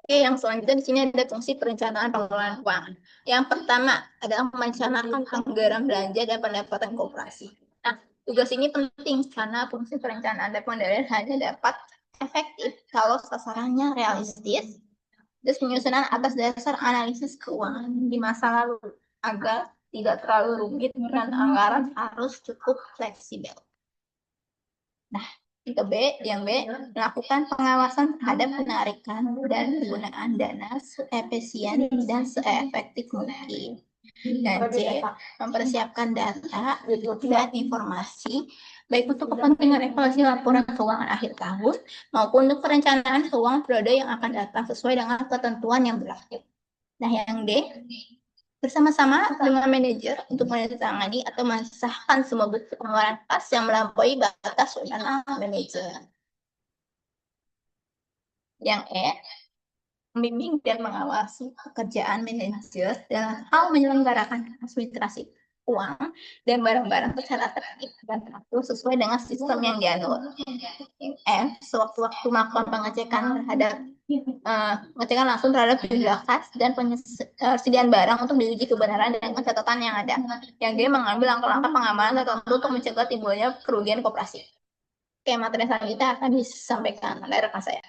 Oke, yang selanjutnya di sini ada fungsi perencanaan pengelolaan keuangan. Yang pertama adalah merencanakan anggaran belanja dan pendapatan koperasi. Nah, tugas ini penting karena fungsi perencanaan dan pengendalian hanya dapat efektif kalau sasarannya realistis, terus penyusunan atas dasar analisis keuangan di masa lalu agar tidak terlalu rumit dan anggaran harus cukup fleksibel. Nah, yang B, melakukan pengawasan terhadap penarikan dan penggunaan dana seefisien dan seefektif mungkin. Dan C, mempersiapkan data dan informasi baik untuk kepentingan evaluasi laporan keuangan akhir tahun maupun untuk perencanaan keuangan periode yang akan datang sesuai dengan ketentuan yang berlaku. Nah, yang D, bersama-sama dengan manajer untuk menandatangani atau mensahkan semua bentuk pengeluaran kas yang melampaui batas wewenang manajer. Yang E, membimbing dan mengawasi pekerjaan manajer dalam hal menyelenggarakan administrasi uang dan barang-barang secara tertib dan teratur sesuai dengan sistem yang dianut. Yang F, sewaktu-waktu melakukan pengecekan langsung terhadap jumlah kas dan persediaan barang untuk diuji kebenaran dengan catatan yang ada. Yang G, mengambil langkah-langkah pengamanan tertentu untuk mencegah timbulnya kerugian koperasi. Oke, materi selanjutnya akan disampaikan oleh rekan saya.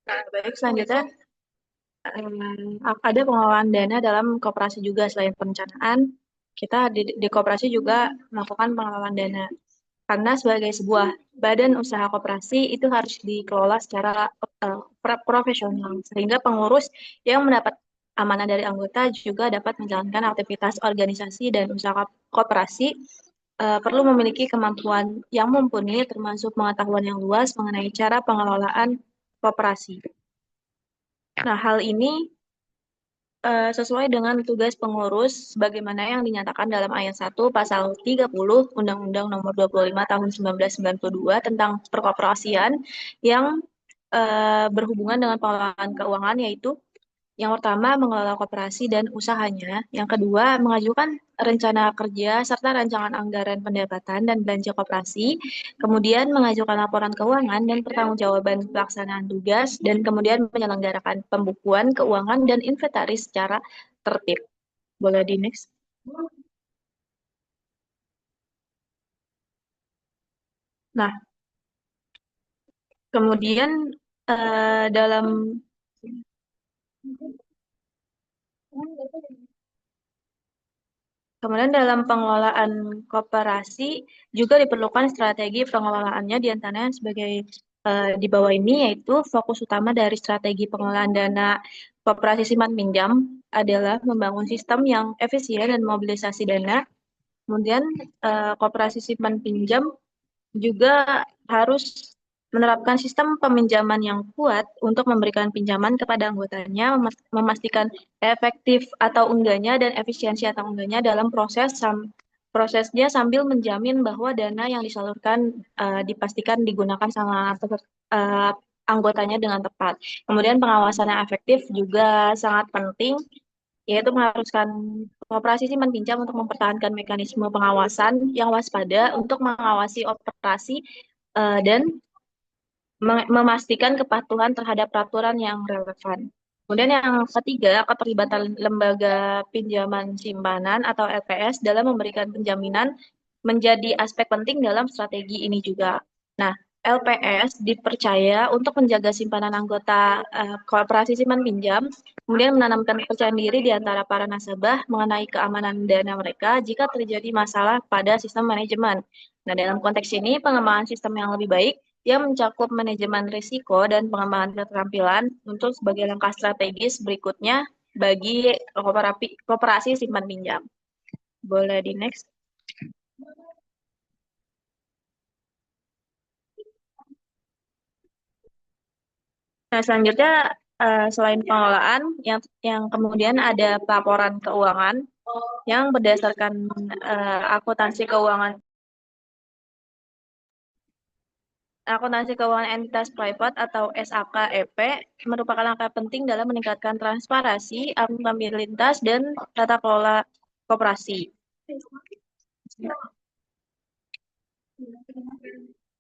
Nah, baik, selanjutnya ada pengelolaan dana dalam koperasi juga selain perencanaan. Kita di koperasi juga melakukan pengelolaan dana. Karena sebagai sebuah badan usaha koperasi itu harus dikelola secara profesional, sehingga pengurus yang mendapat amanah dari anggota juga dapat menjalankan aktivitas organisasi dan usaha koperasi perlu memiliki kemampuan yang mumpuni, termasuk pengetahuan yang luas mengenai cara pengelolaan koperasi. Nah, hal ini sesuai dengan tugas pengurus sebagaimana yang dinyatakan dalam ayat 1 pasal 30 Undang-Undang Nomor 25 Tahun 1992 tentang perkoperasian yang berhubungan dengan pengelolaan keuangan, yaitu yang pertama, mengelola koperasi dan usahanya. Yang kedua, mengajukan rencana kerja serta rancangan anggaran pendapatan dan belanja koperasi. Kemudian, mengajukan laporan keuangan dan pertanggungjawaban pelaksanaan tugas. Dan kemudian, menyelenggarakan pembukuan keuangan dan inventaris secara tertib. Boleh di next. Nah, kemudian dalam Kemudian dalam pengelolaan koperasi juga diperlukan strategi pengelolaannya diantaranya sebagai di bawah ini yaitu fokus utama dari strategi pengelolaan dana koperasi simpan pinjam adalah membangun sistem yang efisien dan mobilisasi dana. Kemudian koperasi simpan pinjam juga harus menerapkan sistem peminjaman yang kuat untuk memberikan pinjaman kepada anggotanya, memastikan efektif atau enggaknya dan efisiensi atau enggaknya dalam prosesnya sambil menjamin bahwa dana yang disalurkan dipastikan digunakan sama uh, anggotanya dengan tepat. Kemudian pengawasan yang efektif juga sangat penting, yaitu mengharuskan koperasi simpan pinjam untuk mempertahankan mekanisme pengawasan yang waspada untuk mengawasi operasi dan memastikan kepatuhan terhadap peraturan yang relevan. Kemudian yang ketiga, keterlibatan lembaga pinjaman simpanan atau LPS dalam memberikan penjaminan menjadi aspek penting dalam strategi ini juga. Nah, LPS dipercaya untuk menjaga simpanan anggota koperasi simpan pinjam, kemudian menanamkan kepercayaan diri di antara para nasabah mengenai keamanan dana mereka jika terjadi masalah pada sistem manajemen. Nah, dalam konteks ini, pengembangan sistem yang lebih baik yang mencakup manajemen risiko dan pengembangan keterampilan untuk sebagai langkah strategis berikutnya bagi koperasi simpan pinjam. Boleh di next. Nah, selanjutnya selain pengelolaan yang kemudian ada pelaporan keuangan yang berdasarkan akuntansi keuangan Akuntansi keuangan entitas private atau SAKEP merupakan langkah penting dalam meningkatkan transparansi, akuntabilitas, dan tata kelola koperasi.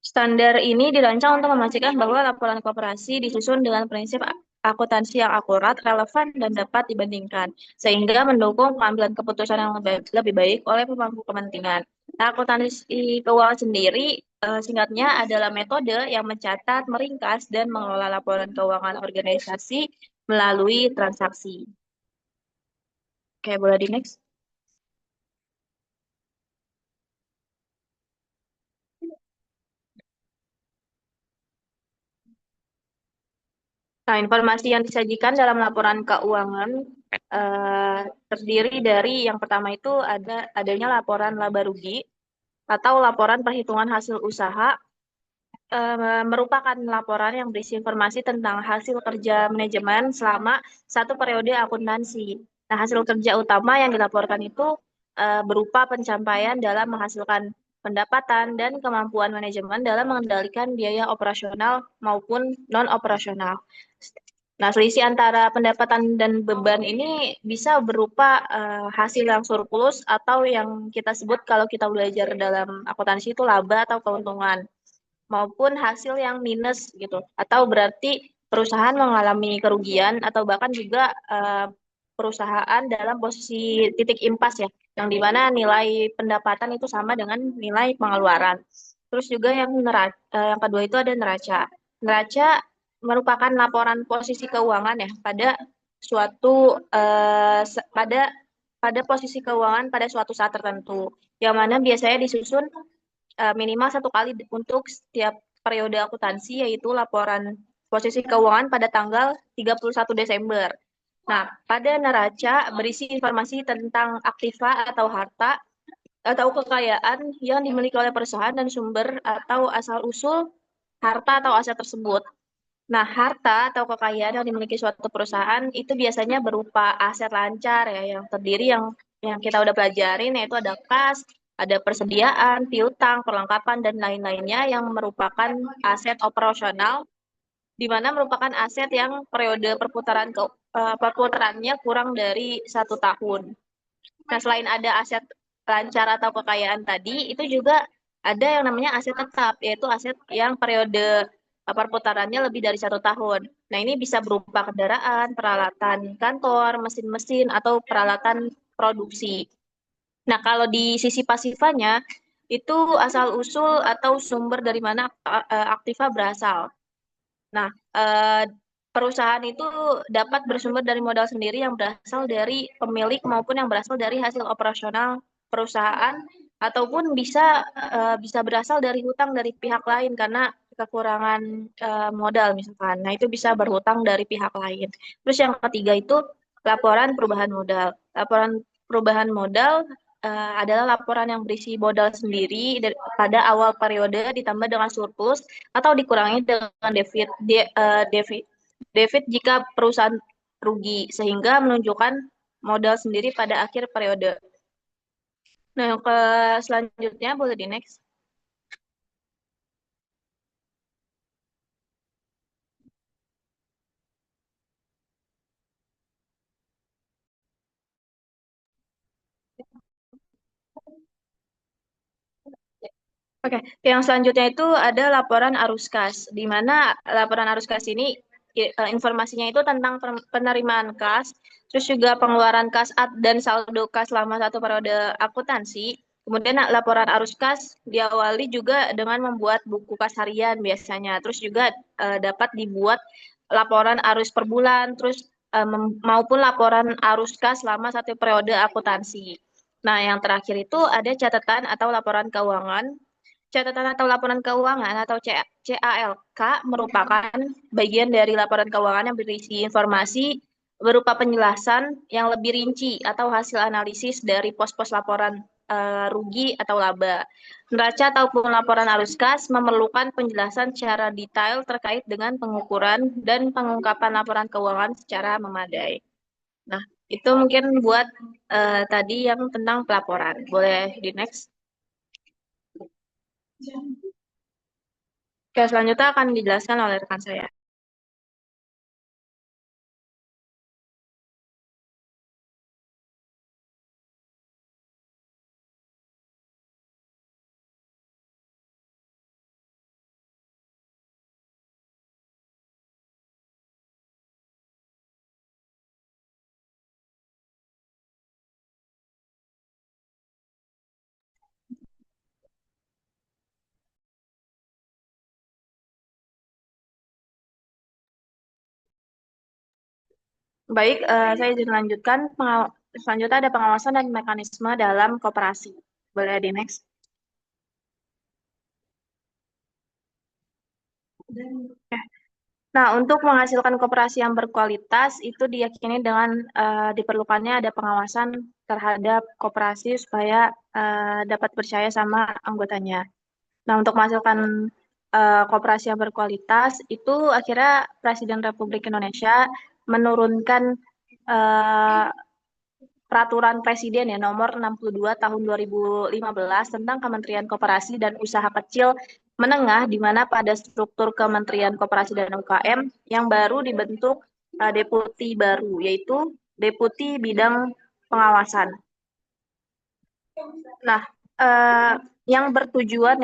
Standar ini dirancang untuk memastikan bahwa laporan koperasi disusun dengan prinsip akuntansi yang akurat, relevan, dan dapat dibandingkan, sehingga mendukung pengambilan keputusan yang lebih baik oleh pemangku kepentingan. Nah, akuntansi keuangan sendiri, singkatnya adalah metode yang mencatat, meringkas, dan mengelola laporan keuangan organisasi melalui transaksi. Oke, boleh di next. Nah, informasi yang disajikan dalam laporan keuangan eh, terdiri dari yang pertama itu adanya laporan laba rugi atau laporan perhitungan hasil usaha, merupakan laporan yang berisi informasi tentang hasil kerja manajemen selama satu periode akuntansi. Nah, hasil kerja utama yang dilaporkan itu berupa pencapaian dalam menghasilkan pendapatan dan kemampuan manajemen dalam mengendalikan biaya operasional maupun non-operasional. Nah, selisih antara pendapatan dan beban ini bisa berupa hasil yang surplus atau yang kita sebut kalau kita belajar dalam akuntansi itu laba atau keuntungan, maupun hasil yang minus gitu. Atau berarti perusahaan mengalami kerugian atau bahkan juga perusahaan dalam posisi titik impas ya, yang dimana nilai pendapatan itu sama dengan nilai pengeluaran. Terus juga yang kedua itu ada neraca. Neraca merupakan laporan posisi keuangan ya pada suatu pada posisi keuangan pada suatu saat tertentu, yang mana biasanya disusun minimal satu kali untuk setiap periode akuntansi, yaitu laporan posisi keuangan pada tanggal 31 Desember. Nah, pada neraca berisi informasi tentang aktiva atau harta atau kekayaan yang dimiliki oleh perusahaan dan sumber atau asal-usul harta atau aset tersebut. Nah, harta atau kekayaan yang dimiliki suatu perusahaan itu biasanya berupa aset lancar ya, yang terdiri yang kita udah pelajarin, yaitu ada kas, ada persediaan, piutang, perlengkapan, dan lain-lainnya yang merupakan aset operasional, di mana merupakan aset yang periode perputarannya kurang dari 1 tahun. Nah, selain ada aset lancar atau kekayaan tadi, itu juga ada yang namanya aset tetap, yaitu aset yang periode perputarannya lebih dari 1 tahun. Nah, ini bisa berupa kendaraan, peralatan kantor, mesin-mesin, atau peralatan produksi. Nah, kalau di sisi pasifanya, itu asal-usul atau sumber dari mana aktiva berasal. Nah, perusahaan itu dapat bersumber dari modal sendiri yang berasal dari pemilik maupun yang berasal dari hasil operasional perusahaan, ataupun bisa berasal dari hutang dari pihak lain karena kekurangan modal misalkan. Nah, itu bisa berhutang dari pihak lain. Terus yang ketiga itu laporan perubahan modal. Laporan perubahan modal adalah laporan yang berisi modal sendiri pada awal periode ditambah dengan surplus atau dikurangi dengan defisit jika perusahaan rugi, sehingga menunjukkan modal sendiri pada akhir periode. Nah, yang ke selanjutnya boleh di next. Oke, yang selanjutnya itu ada laporan arus kas, di mana laporan arus kas ini informasinya itu tentang penerimaan kas, terus juga pengeluaran kas dan saldo kas selama satu periode akuntansi. Kemudian laporan arus kas diawali juga dengan membuat buku kas harian biasanya, terus juga dapat dibuat laporan arus per bulan, terus maupun laporan arus kas selama satu periode akuntansi. Nah, yang terakhir itu ada catatan atau laporan keuangan. Catatan atau laporan keuangan atau CALK merupakan bagian dari laporan keuangan yang berisi informasi berupa penjelasan yang lebih rinci atau hasil analisis dari pos-pos laporan rugi atau laba. Neraca ataupun laporan arus kas memerlukan penjelasan secara detail terkait dengan pengukuran dan pengungkapan laporan keuangan secara memadai. Nah, itu mungkin buat tadi yang tentang pelaporan. Boleh di next. Oke, selanjutnya akan dijelaskan oleh rekan saya. Baik, saya izin lanjutkan. Selanjutnya ada pengawasan dan mekanisme dalam koperasi. Boleh di next. Oke. Nah, untuk menghasilkan koperasi yang berkualitas itu diyakini dengan diperlukannya ada pengawasan terhadap koperasi supaya dapat percaya sama anggotanya. Nah, untuk menghasilkan koperasi yang berkualitas itu akhirnya Presiden Republik Indonesia menurunkan eh, Peraturan Presiden ya nomor 62 tahun 2015 tentang Kementerian Koperasi dan Usaha Kecil Menengah di mana pada struktur Kementerian Koperasi dan UKM yang baru dibentuk deputi baru yaitu Deputi Bidang Pengawasan. Nah, eh, yang bertujuan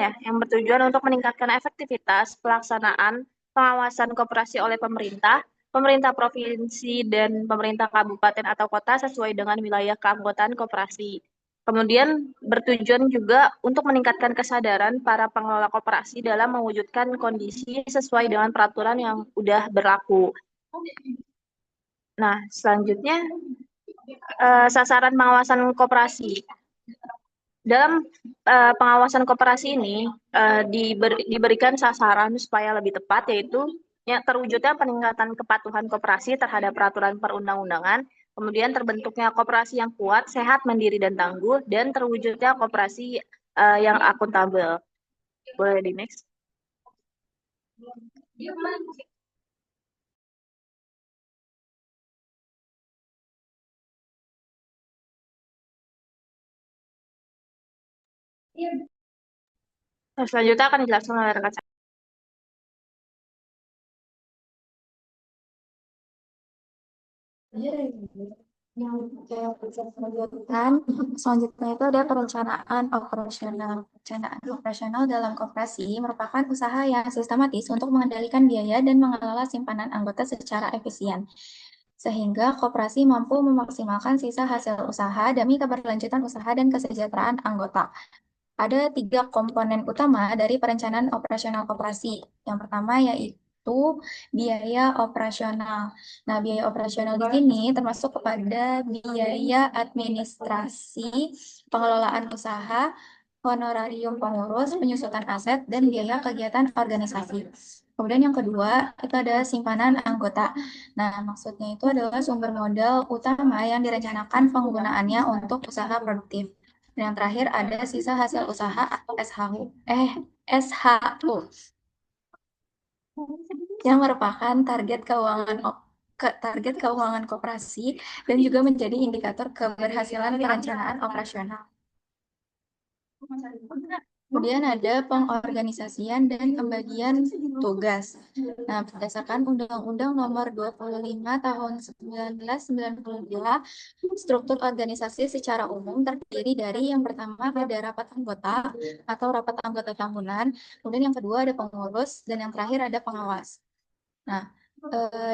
untuk meningkatkan efektivitas pelaksanaan pengawasan koperasi oleh pemerintah, pemerintah provinsi dan pemerintah kabupaten atau kota sesuai dengan wilayah keanggotaan koperasi. Kemudian bertujuan juga untuk meningkatkan kesadaran para pengelola koperasi dalam mewujudkan kondisi sesuai dengan peraturan yang sudah berlaku. Nah, selanjutnya sasaran pengawasan koperasi. Dalam pengawasan koperasi ini diberikan sasaran supaya lebih tepat, yaitu ya, terwujudnya peningkatan kepatuhan koperasi terhadap peraturan perundang-undangan, kemudian terbentuknya koperasi yang kuat, sehat, mandiri, dan tangguh, dan terwujudnya koperasi yang akuntabel. Boleh di next. Selanjutnya akan dijelaskan oleh rekan saya. Kemudian selanjutnya itu ada perencanaan operasional. Perencanaan operasional dalam koperasi merupakan usaha yang sistematis untuk mengendalikan biaya dan mengelola simpanan anggota secara efisien, sehingga koperasi mampu memaksimalkan sisa hasil usaha demi keberlanjutan usaha dan kesejahteraan anggota. Ada tiga komponen utama dari perencanaan operasional koperasi. Yang pertama yaitu biaya operasional. Nah, biaya operasional di sini termasuk kepada biaya administrasi, pengelolaan usaha, honorarium pengurus, penyusutan aset, dan biaya kegiatan organisasi. Kemudian yang kedua, itu ada simpanan anggota. Nah, maksudnya itu adalah sumber modal utama yang direncanakan penggunaannya untuk usaha produktif. Dan yang terakhir ada sisa hasil usaha atau SHU yang merupakan target keuangan koperasi dan juga menjadi indikator keberhasilan perencanaan operasional. Kemudian ada pengorganisasian dan pembagian tugas. Nah, berdasarkan Undang-Undang Nomor 25 Tahun 1992, struktur organisasi secara umum terdiri dari yang pertama ada rapat anggota atau rapat anggota tahunan, kemudian yang kedua ada pengurus, dan yang terakhir ada pengawas. Nah,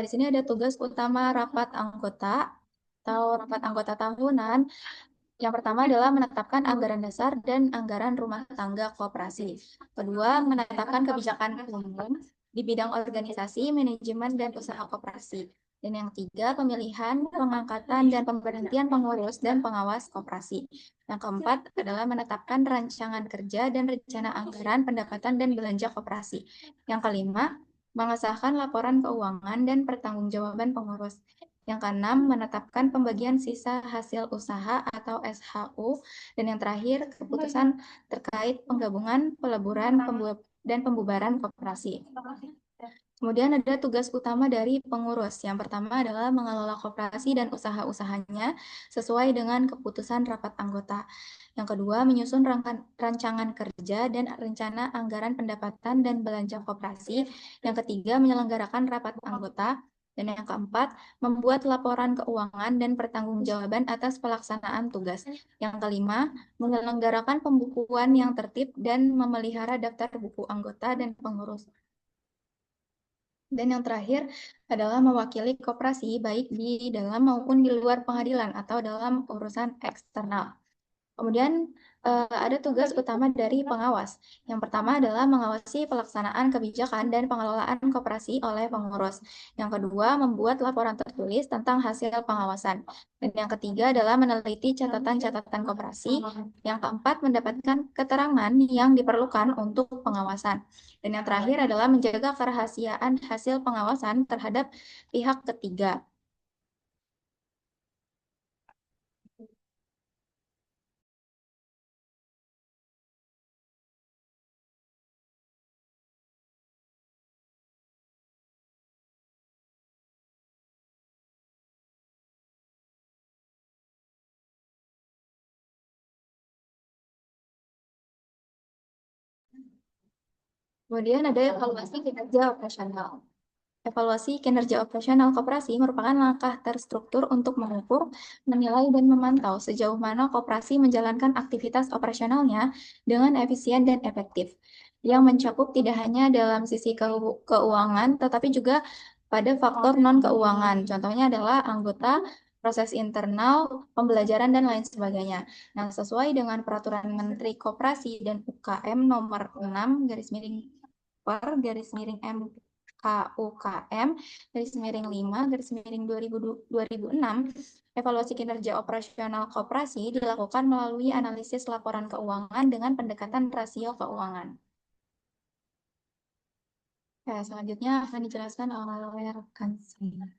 di sini ada tugas utama rapat anggota atau rapat anggota tahunan. Yang pertama adalah menetapkan anggaran dasar dan anggaran rumah tangga koperasi. Kedua, menetapkan kebijakan umum di bidang organisasi, manajemen, dan usaha koperasi. Dan yang tiga, pemilihan, pengangkatan, dan pemberhentian pengurus dan pengawas koperasi. Yang keempat adalah menetapkan rancangan kerja dan rencana anggaran, pendapatan, dan belanja koperasi. Yang kelima, mengesahkan laporan keuangan dan pertanggungjawaban pengurus. Yang keenam, menetapkan pembagian sisa hasil usaha atau SHU. Dan yang terakhir, keputusan terkait penggabungan, peleburan, dan pembubaran koperasi. Kemudian ada tugas utama dari pengurus. Yang pertama adalah mengelola koperasi dan usaha-usahanya sesuai dengan keputusan rapat anggota. Yang kedua, menyusun rancangan kerja dan rencana anggaran pendapatan dan belanja koperasi. Yang ketiga, menyelenggarakan rapat anggota. Dan yang keempat, membuat laporan keuangan dan pertanggungjawaban atas pelaksanaan tugas. Yang kelima, menyelenggarakan pembukuan yang tertib dan memelihara daftar buku anggota dan pengurus. Dan yang terakhir adalah mewakili koperasi baik di dalam maupun di luar pengadilan atau dalam urusan eksternal. Kemudian ada tugas utama dari pengawas. Yang pertama adalah mengawasi pelaksanaan kebijakan dan pengelolaan koperasi oleh pengurus. Yang kedua, membuat laporan tertulis tentang hasil pengawasan. Dan yang ketiga adalah meneliti catatan-catatan koperasi. Yang keempat, mendapatkan keterangan yang diperlukan untuk pengawasan. Dan yang terakhir adalah menjaga kerahasiaan hasil pengawasan terhadap pihak ketiga. Kemudian ada evaluasi kinerja operasional. Evaluasi kinerja operasional koperasi merupakan langkah terstruktur untuk mengukur, menilai, dan memantau sejauh mana koperasi menjalankan aktivitas operasionalnya dengan efisien dan efektif, yang mencakup tidak hanya dalam sisi keuangan, tetapi juga pada faktor non-keuangan. Contohnya adalah anggota, proses internal, pembelajaran, dan lain sebagainya. Nah, sesuai dengan Peraturan Menteri Koperasi dan UKM nomor 6 garis miring per garis miring KUKM garis miring 5 garis miring 2006, evaluasi kinerja operasional koperasi dilakukan melalui analisis laporan keuangan dengan pendekatan rasio keuangan. Ya, selanjutnya akan dijelaskan oleh rekan saya.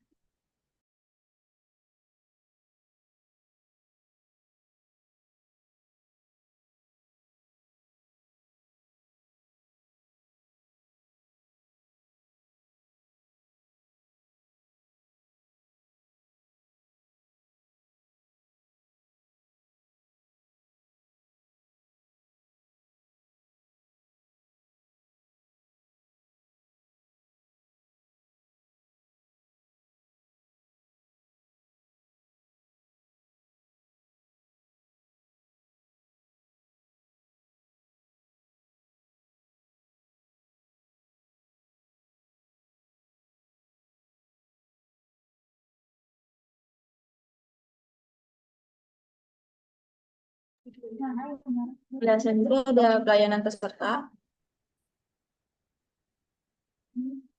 Selanjutnya ada pelayanan peserta.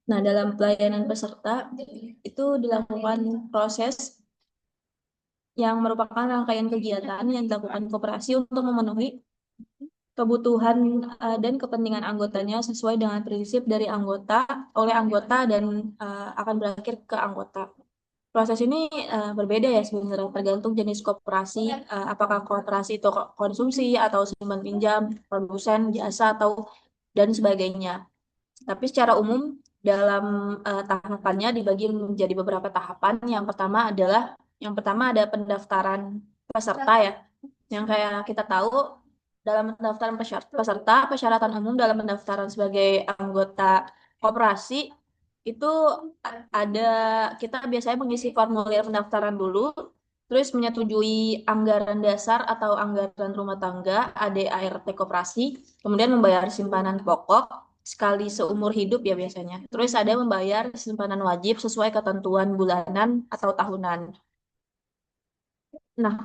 Nah, dalam pelayanan peserta itu dilakukan proses yang merupakan rangkaian kegiatan yang dilakukan koperasi untuk memenuhi kebutuhan dan kepentingan anggotanya sesuai dengan prinsip dari anggota, oleh anggota, dan akan berakhir ke anggota. Proses ini berbeda ya sebenarnya, tergantung jenis koperasi, apakah koperasi itu konsumsi atau simpan pinjam, produsen, jasa, atau dan sebagainya. Tapi secara umum dalam tahapannya dibagi menjadi beberapa tahapan. Yang pertama ada pendaftaran peserta ya. Yang kayak kita tahu dalam pendaftaran peserta, persyaratan umum dalam pendaftaran sebagai anggota koperasi itu ada, kita biasanya mengisi formulir pendaftaran dulu, terus menyetujui anggaran dasar atau anggaran rumah tangga ADART koperasi, kemudian membayar simpanan pokok sekali seumur hidup ya biasanya. Terus ada membayar simpanan wajib sesuai ketentuan bulanan atau tahunan. Nah,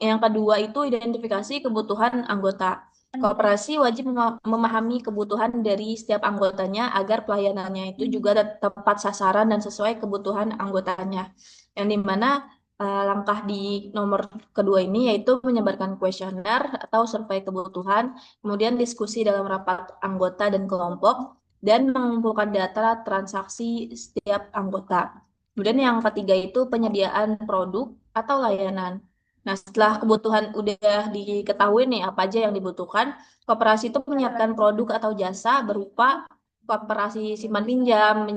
yang kedua itu identifikasi kebutuhan anggota. Koperasi wajib memahami kebutuhan dari setiap anggotanya agar pelayanannya itu juga tepat sasaran dan sesuai kebutuhan anggotanya. Yang dimana langkah di nomor kedua ini yaitu menyebarkan kuesioner atau survei kebutuhan, kemudian diskusi dalam rapat anggota dan kelompok, dan mengumpulkan data transaksi setiap anggota. Kemudian yang ketiga itu penyediaan produk atau layanan. Nah, setelah kebutuhan udah diketahui nih apa aja yang dibutuhkan, koperasi itu menyiapkan produk atau jasa berupa koperasi simpan pinjam,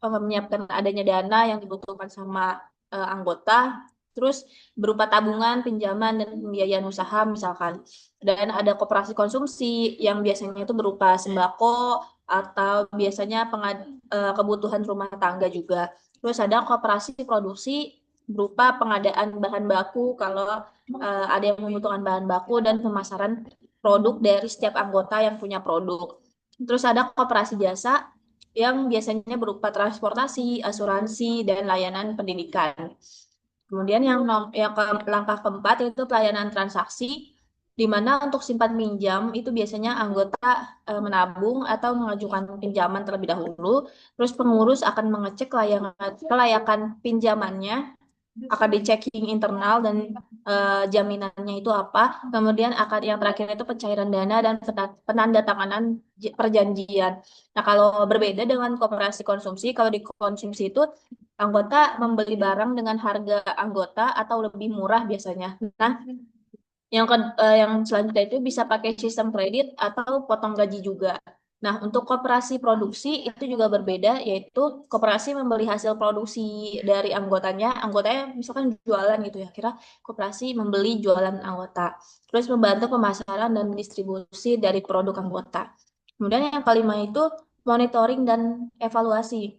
menyiapkan adanya dana yang dibutuhkan sama anggota, terus berupa tabungan, pinjaman, dan pembiayaan usaha misalkan. Dan ada koperasi konsumsi yang biasanya itu berupa sembako atau biasanya kebutuhan rumah tangga juga. Terus ada koperasi produksi berupa pengadaan bahan baku kalau ada yang membutuhkan bahan baku dan pemasaran produk dari setiap anggota yang punya produk. Terus ada koperasi jasa yang biasanya berupa transportasi, asuransi, dan layanan pendidikan. Kemudian langkah keempat itu pelayanan transaksi, di mana untuk simpan pinjam itu biasanya anggota menabung atau mengajukan pinjaman terlebih dahulu. Terus pengurus akan mengecek kelayakan pinjamannya, akan di-checking internal dan jaminannya itu apa. Kemudian akan yang terakhir itu pencairan dana dan penandatanganan perjanjian. Nah, kalau berbeda dengan koperasi konsumsi, kalau di konsumsi itu anggota membeli barang dengan harga anggota atau lebih murah biasanya. Nah, yang selanjutnya itu bisa pakai sistem kredit atau potong gaji juga. Nah, untuk koperasi produksi itu juga berbeda, yaitu koperasi membeli hasil produksi dari anggotanya misalkan jualan gitu ya, kira koperasi membeli jualan anggota, terus membantu pemasaran dan distribusi dari produk anggota. Kemudian yang kelima itu monitoring dan evaluasi.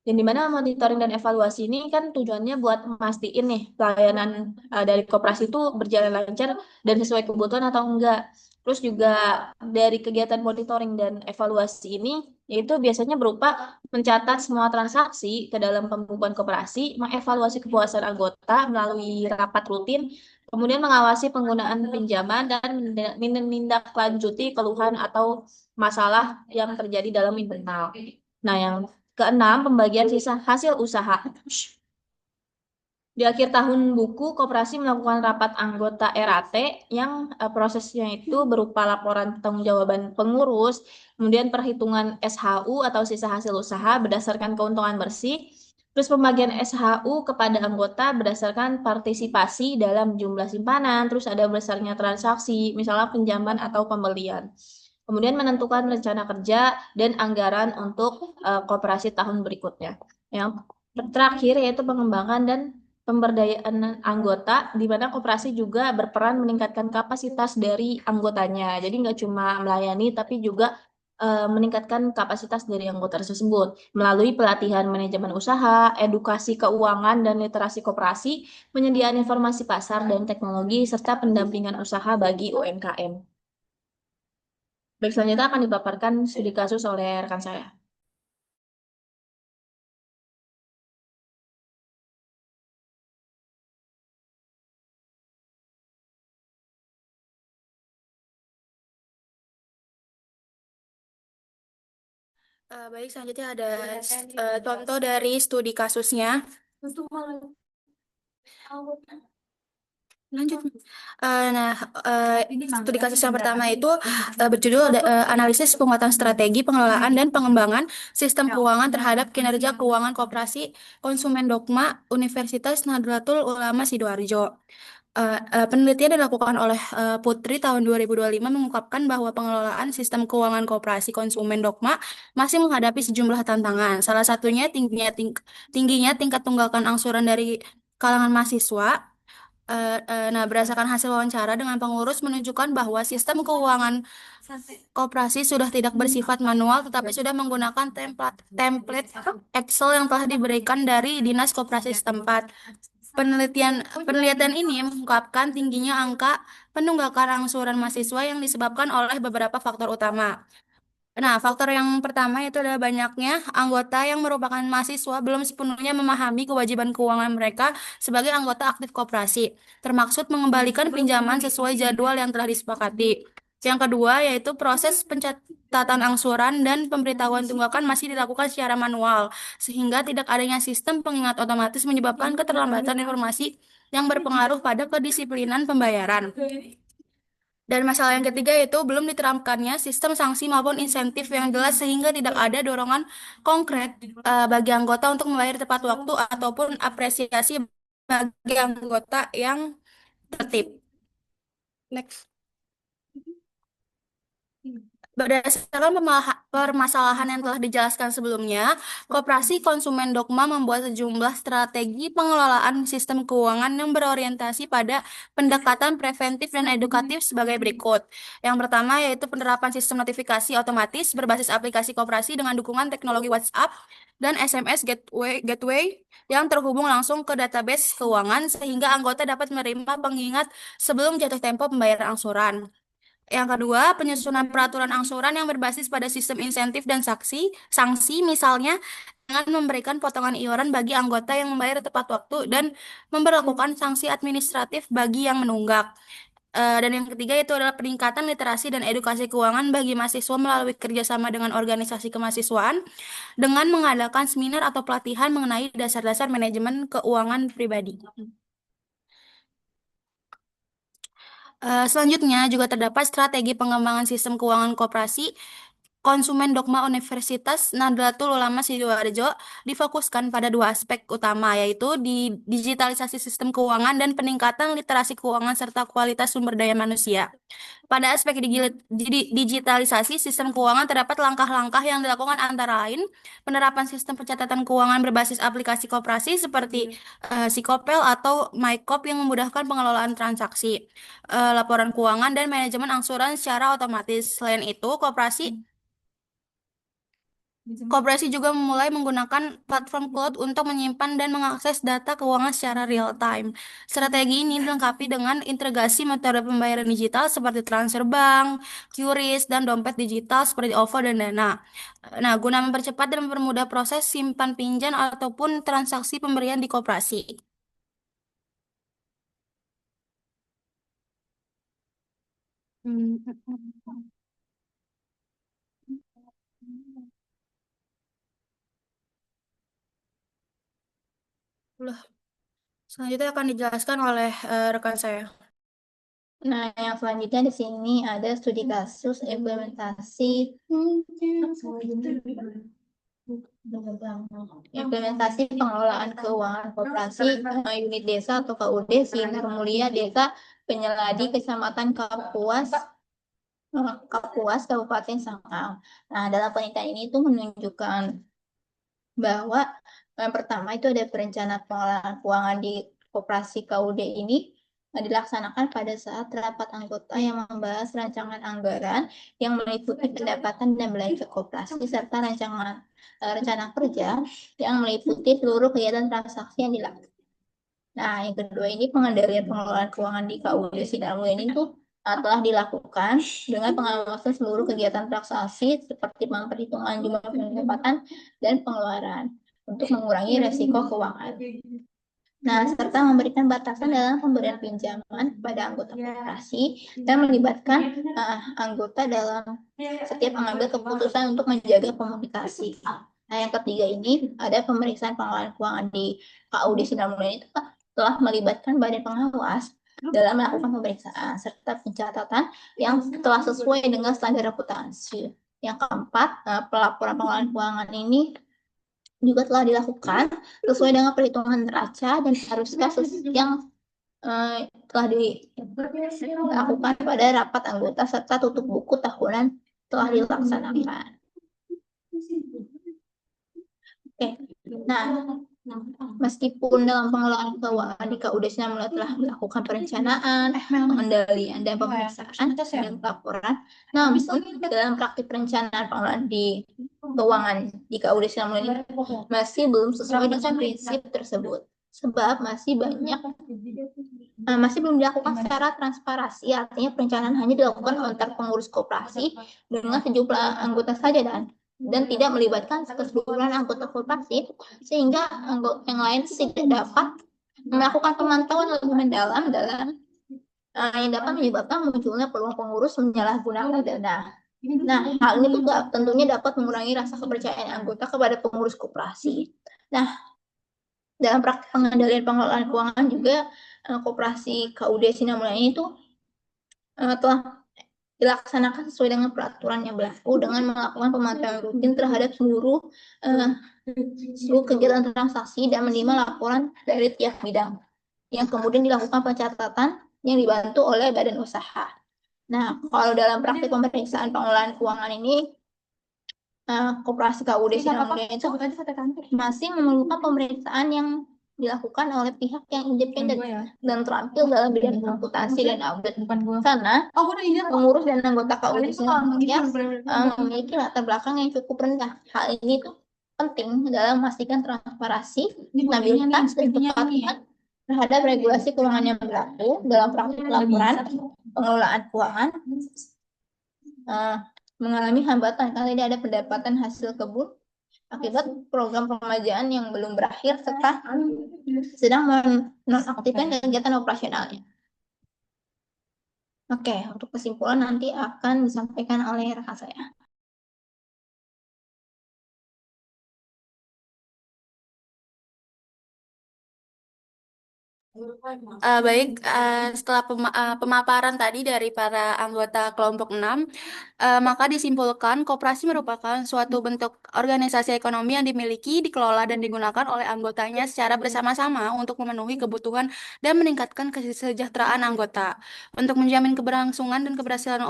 Dan di mana monitoring dan evaluasi ini kan tujuannya buat mastiin nih pelayanan dari koperasi itu berjalan lancar dan sesuai kebutuhan atau enggak. Terus juga dari kegiatan monitoring dan evaluasi ini yaitu biasanya berupa mencatat semua transaksi ke dalam pembukuan koperasi, mengevaluasi kepuasan anggota melalui rapat rutin, kemudian mengawasi penggunaan pinjaman dan menindaklanjuti keluhan atau masalah yang terjadi dalam internal. Nah, yang keenam, pembagian sisa hasil usaha. Di akhir tahun buku, koperasi melakukan rapat anggota RAT yang prosesnya itu berupa laporan pertanggungjawaban pengurus, kemudian perhitungan SHU atau sisa hasil usaha berdasarkan keuntungan bersih, terus pembagian SHU kepada anggota berdasarkan partisipasi dalam jumlah simpanan, terus ada berdasarnya transaksi, misalnya pinjaman atau pembelian. Kemudian menentukan rencana kerja dan anggaran untuk koperasi tahun berikutnya. Yang terakhir yaitu pengembangan dan pemberdayaan anggota, di mana koperasi juga berperan meningkatkan kapasitas dari anggotanya. Jadi nggak cuma melayani, tapi juga meningkatkan kapasitas dari anggota tersebut melalui pelatihan manajemen usaha, edukasi keuangan dan literasi koperasi, penyediaan informasi pasar dan teknologi, serta pendampingan usaha bagi UMKM. Baik, selanjutnya akan dipaparkan studi kasus oleh rekan saya. Baik, selanjutnya ada contoh dari studi kasusnya. Lanjut. Nah, studi kasus yang pertama itu berjudul Analisis Penguatan Strategi Pengelolaan dan Pengembangan Sistem Keuangan Terhadap Kinerja Keuangan Koperasi Konsumen Dogma Universitas Nahdlatul Ulama Sidoarjo. Penelitian dilakukan oleh Putri tahun 2025 mengungkapkan bahwa pengelolaan sistem keuangan koperasi konsumen Dogma masih menghadapi sejumlah tantangan. Salah satunya tingginya tingkat tunggakan angsuran dari kalangan mahasiswa. Nah, berdasarkan hasil wawancara dengan pengurus menunjukkan bahwa sistem keuangan koperasi sudah tidak bersifat manual, tetapi sudah menggunakan template Excel yang telah diberikan dari Dinas Koperasi setempat. Penelitian ini mengungkapkan tingginya angka penunggakan angsuran mahasiswa yang disebabkan oleh beberapa faktor utama. Nah, faktor yang pertama itu adalah banyaknya anggota yang merupakan mahasiswa belum sepenuhnya memahami kewajiban keuangan mereka sebagai anggota aktif koperasi, termaksud mengembalikan pinjaman sesuai jadwal yang telah disepakati. Yang kedua yaitu proses pencatatan angsuran dan pemberitahuan tunggakan masih dilakukan secara manual, sehingga tidak adanya sistem pengingat otomatis menyebabkan keterlambatan informasi yang berpengaruh pada kedisiplinan pembayaran. Dan masalah yang ketiga yaitu belum diterapkannya sistem sanksi maupun insentif yang jelas sehingga tidak ada dorongan konkret bagi anggota untuk membayar tepat waktu ataupun apresiasi bagi anggota yang tertib. Next. Berdasarkan permasalahan yang telah dijelaskan sebelumnya, Koperasi Konsumen Dogma membuat sejumlah strategi pengelolaan sistem keuangan yang berorientasi pada pendekatan preventif dan edukatif sebagai berikut. Yang pertama yaitu penerapan sistem notifikasi otomatis berbasis aplikasi koperasi dengan dukungan teknologi WhatsApp dan SMS gateway yang terhubung langsung ke database keuangan sehingga anggota dapat menerima pengingat sebelum jatuh tempo pembayaran angsuran. Yang kedua, penyusunan peraturan angsuran yang berbasis pada sistem insentif dan sanksi, misalnya dengan memberikan potongan iuran bagi anggota yang membayar tepat waktu dan memberlakukan sanksi administratif bagi yang menunggak. Dan yang ketiga itu adalah peningkatan literasi dan edukasi keuangan bagi mahasiswa melalui kerjasama dengan organisasi kemahasiswaan dengan mengadakan seminar atau pelatihan mengenai dasar-dasar manajemen keuangan pribadi. Selanjutnya juga terdapat strategi pengembangan sistem keuangan koperasi Konsumen Dogma Universitas Nahdlatul Ulama Sidoarjo difokuskan pada dua aspek utama, yaitu di digitalisasi sistem keuangan dan peningkatan literasi keuangan serta kualitas sumber daya manusia. Pada aspek digitalisasi sistem keuangan terdapat langkah-langkah yang dilakukan antara lain penerapan sistem pencatatan keuangan berbasis aplikasi koperasi seperti Sikopel atau MyCop yang memudahkan pengelolaan transaksi, laporan keuangan dan manajemen angsuran secara otomatis. Selain itu, Koperasi juga memulai menggunakan platform cloud untuk menyimpan dan mengakses data keuangan secara real time. Strategi ini dilengkapi dengan integrasi metode pembayaran digital seperti transfer bank, QRIS, dan dompet digital seperti OVO dan Dana. Nah, guna mempercepat dan mempermudah proses simpan pinjam ataupun transaksi pemberian di koperasi. Hmm. Loh, selanjutnya akan dijelaskan oleh rekan saya. Nah, yang selanjutnya di sini ada studi kasus implementasi pengelolaan keuangan koperasi unit desa atau KUD Sinar Mulia Desa Penyeladi Kecamatan Kapuas Kabupaten Sanggau. Nah, dalam penelitian ini tuh menunjukkan bahwa yang pertama itu ada perencanaan pengelolaan keuangan di koperasi KUD ini dilaksanakan pada saat rapat anggota yang membahas rancangan anggaran yang meliputi pendapatan dan belanja koperasi serta rencana kerja yang meliputi seluruh kegiatan transaksi yang dilakukan. Nah, yang kedua ini pengendalian pengelolaan keuangan di KUD Sidoarjo ini tuh telah dilakukan dengan pengawasan seluruh kegiatan transaksi seperti perhitungan jumlah pendapatan dan pengeluaran untuk mengurangi resiko keuangan. Nah, serta memberikan batasan dalam pemberian pinjaman kepada anggota koperasi dan melibatkan anggota dalam setiap mengambil keputusan untuk menjaga komunikasi. Nah, yang ketiga ini ada pemeriksaan pengelolaan keuangan di KUD Sidoarjo ini telah melibatkan badan pengawas dalam melakukan pemeriksaan serta pencatatan yang telah sesuai dengan standar reputasi. Yang keempat, pelaporan pengelolaan keuangan ini juga telah dilakukan sesuai dengan perhitungan neraca dan arus kas yang telah dilakukan pada rapat anggota serta tutup buku tahunan telah dilaksanakan. Oke. Nah, meskipun dalam pengelolaan keuangan di KUD Sidoarjo telah melakukan perencanaan, pengendalian, dan pemeriksaan dan laporan, namun dalam praktik perencanaan pengelolaan di keuangan di KUD Sidoarjo ini masih belum sesuai dengan prinsip tersebut, sebab masih belum dilakukan secara transparansi, artinya perencanaan hanya dilakukan antar pengurus koperasi dengan sejumlah anggota saja dan tidak melibatkan keseluruhan anggota koperasi, sehingga anggota yang lain tidak dapat melakukan pemantauan lebih mendalam yang dapat menyebabkan munculnya peluang pengurus menyalahgunakan dana. Nah, hal ini juga tentunya dapat mengurangi rasa kepercayaan anggota kepada pengurus koperasi. Nah, dalam praktik pengendalian pengelolaan keuangan juga koperasi KUD Sinar Mulia itu telah dilaksanakan sesuai dengan peraturan yang berlaku dengan melakukan pemantauan rutin terhadap seluruh kegiatan transaksi dan menerima laporan dari tiap bidang yang kemudian dilakukan pencatatan yang dibantu oleh badan usaha. Nah, kalau dalam praktik pemeriksaan pengelolaan keuangan ini, Koperasi KUD Sinar Mulia itu masih memerlukan pemeriksaan yang dilakukan oleh pihak yang independen dan terampil dalam bidang akuntansi dan audit. Karena pengurus dan anggota KUD Sinar Mulia memiliki latar belakang yang cukup rendah. Hal ini tuh penting dalam memastikan transparansi, stabilitas, dan kepatuhan terhadap regulasi keuangan yang berlaku dalam praktik laporan pengelolaan keuangan. Mengalami hambatan karena tidak ada pendapatan hasil kebun akibat program pemajaan yang belum berakhir serta sedang menonaktifkan kegiatan operasionalnya. Oke, untuk kesimpulan nanti akan disampaikan oleh rekan saya. Baik, setelah pemaparan tadi dari para anggota kelompok 6, maka disimpulkan koperasi merupakan suatu bentuk organisasi ekonomi yang dimiliki, dikelola, dan digunakan oleh anggotanya secara bersama-sama untuk memenuhi kebutuhan dan meningkatkan kesejahteraan anggota. Untuk menjamin keberlangsungan dan keberhasilan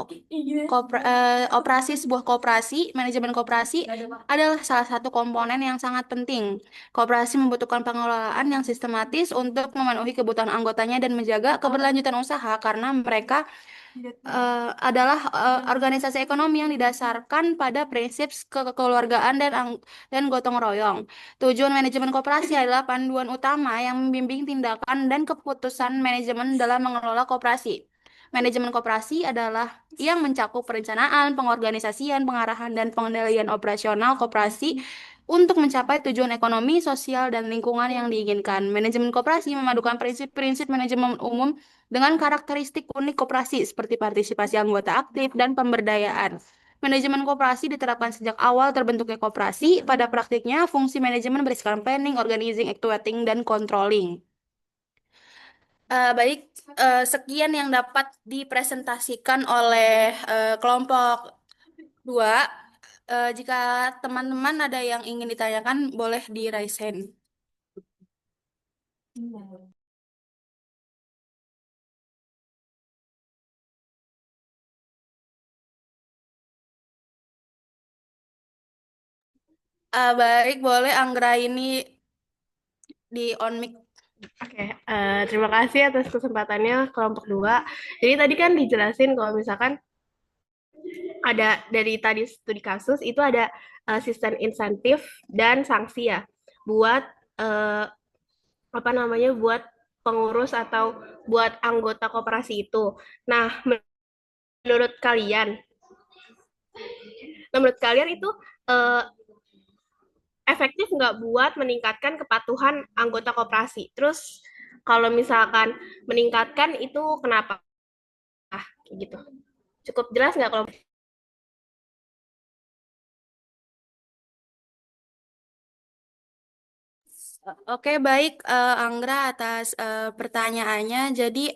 operasi sebuah koperasi, manajemen koperasi adalah salah satu komponen yang sangat penting. Koperasi membutuhkan pengelolaan yang sistematis untuk memenuhi kebutuhan anggotanya dan menjaga keberlanjutan usaha karena mereka adalah organisasi ekonomi yang didasarkan pada prinsip kekeluargaan dan gotong royong. Tujuan manajemen koperasi adalah panduan utama yang membimbing tindakan dan keputusan manajemen dalam mengelola koperasi. Manajemen koperasi adalah yang mencakup perencanaan, pengorganisasian, pengarahan, dan pengendalian operasional koperasi untuk mencapai tujuan ekonomi, sosial, dan lingkungan yang diinginkan. Manajemen koperasi memadukan prinsip-prinsip manajemen umum dengan karakteristik unik koperasi seperti partisipasi anggota aktif dan pemberdayaan. Manajemen koperasi diterapkan sejak awal terbentuknya koperasi. Pada praktiknya, fungsi manajemen berisikan planning, organizing, actuating, dan controlling. Baik, sekian yang dapat dipresentasikan oleh kelompok 2. Jika teman-teman ada yang ingin ditanyakan, boleh di raise hand. Baik, boleh Anggra ini di on mic. Oke, terima kasih atas kesempatannya kelompok 2. Jadi tadi kan dijelasin kalau misalkan ada dari tadi studi kasus itu ada sistem insentif dan sanksi ya buat apa namanya buat pengurus atau buat anggota koperasi itu. Nah, menurut kalian, itu uh, efektif nggak buat meningkatkan kepatuhan anggota koperasi? Terus kalau misalkan meningkatkan itu kenapa? Kayak gitu. Cukup jelas nggak kalau Oke, baik Anggra atas pertanyaannya. Jadi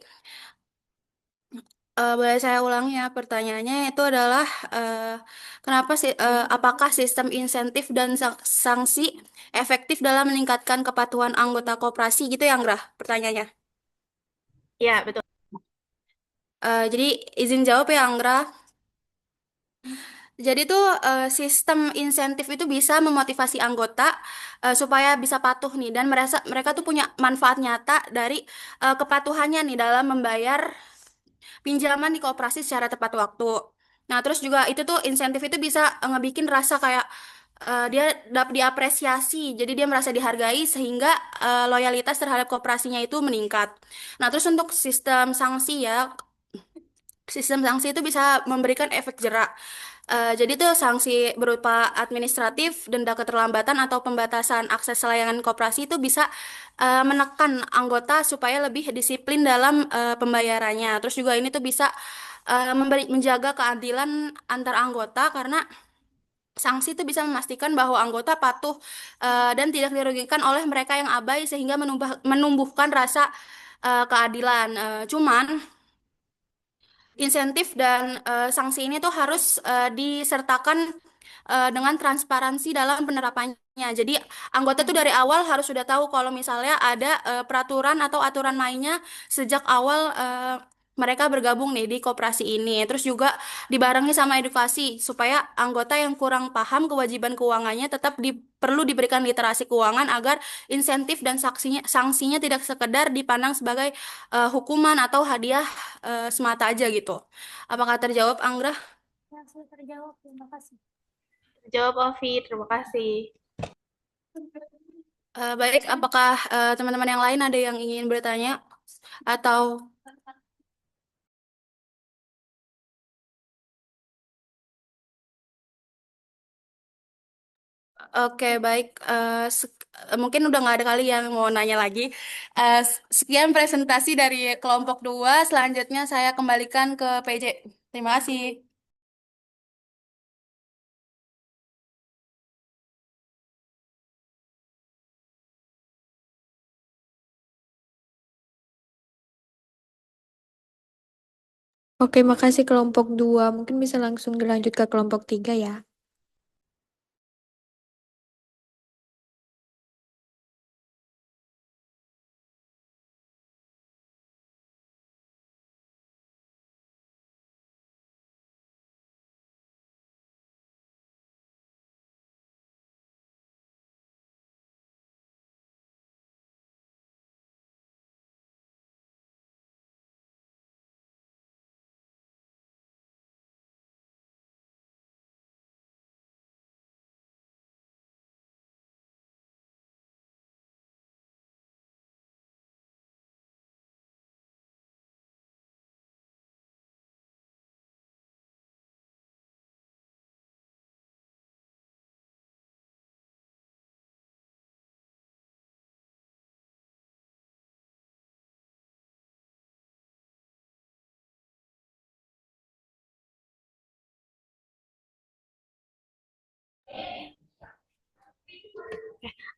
boleh saya ulangi ya pertanyaannya itu adalah kenapa sih apakah sistem insentif dan sanksi efektif dalam meningkatkan kepatuhan anggota koperasi gitu ya Anggra pertanyaannya. ya betul. Jadi izin jawab ya Anggra. Jadi tuh sistem insentif itu bisa memotivasi anggota supaya bisa patuh nih dan mereka tuh punya manfaat nyata dari kepatuhannya nih dalam membayar pinjaman di koperasi secara tepat waktu. Nah, terus juga itu tuh insentif itu bisa ngebikin rasa kayak dia dapat diapresiasi, jadi dia merasa dihargai sehingga loyalitas terhadap koperasinya itu meningkat. Nah, terus untuk sistem sanksi itu bisa memberikan efek jerak. Jadi tuh sanksi berupa administratif, denda keterlambatan atau pembatasan akses layanan koperasi itu bisa menekan anggota supaya lebih disiplin dalam pembayarannya. Terus juga ini tuh bisa menjaga keadilan antar anggota karena sanksi itu bisa memastikan bahwa anggota patuh dan tidak dirugikan oleh mereka yang abai sehingga menumbuhkan rasa keadilan. Cuman insentif dan sanksi ini tuh harus disertakan dengan transparansi dalam penerapannya. Jadi anggota tuh dari awal harus sudah tahu kalau misalnya ada peraturan atau aturan mainnya sejak awal mereka bergabung nih di koperasi ini. Terus juga dibarengi sama edukasi supaya anggota yang kurang paham kewajiban keuangannya tetap perlu diberikan literasi keuangan agar insentif dan sanksinya tidak sekedar dipandang sebagai hukuman atau hadiah semata aja gitu. Apakah terjawab, Anggra? Ya, sudah terjawab. Terima kasih. Jawab Ovi, terima kasih. Baik, apakah teman-teman yang lain ada yang ingin bertanya atau Oke, baik. Mungkin udah nggak ada kali yang mau nanya lagi. Sekian presentasi dari kelompok 2. Selanjutnya saya kembalikan ke PJ. Terima kasih. Oke, makasih kelompok 2. Mungkin bisa langsung dilanjut ke kelompok 3 ya.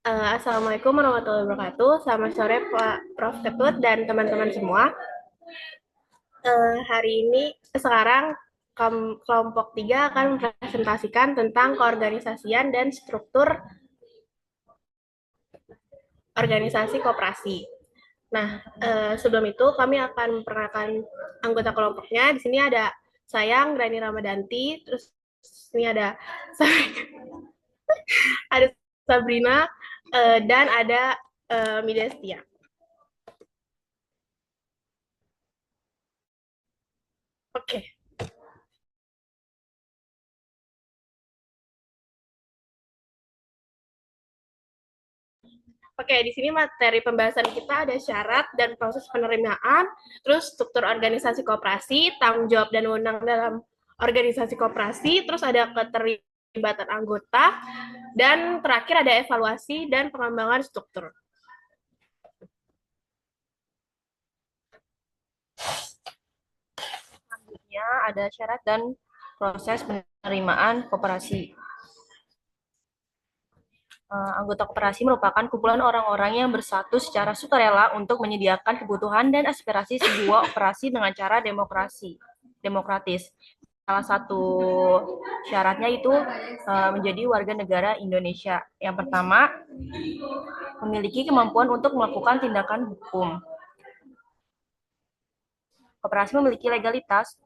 Assalamualaikum warahmatullahi wabarakatuh. Selamat sore Pak Prof. Ketut dan teman-teman semua. Hari ini sekarang kelompok 3 akan mempresentasikan tentang keorganisasian dan struktur organisasi koperasi. Nah, sebelum itu kami akan memperkenalkan anggota kelompoknya. Di sini ada saya, Grani Ramadanti, terus ini ada ada Sabrina, dan ada Midestia. Oke. Oke, di sini materi pembahasan kita ada syarat dan proses penerimaan, terus struktur organisasi koperasi, tanggung jawab dan wewenang dalam organisasi koperasi, terus ada keterlibatan anggota, dan terakhir ada evaluasi dan pengembangan struktur. Selanjutnya ada syarat dan proses penerimaan koperasi. Anggota koperasi merupakan kumpulan orang-orang yang bersatu secara sukarela untuk menyediakan kebutuhan dan aspirasi sebuah operasi dengan cara demokratis. Salah satu syaratnya itu menjadi warga negara Indonesia. Yang pertama, memiliki kemampuan untuk melakukan tindakan hukum. Koperasi memiliki legalitas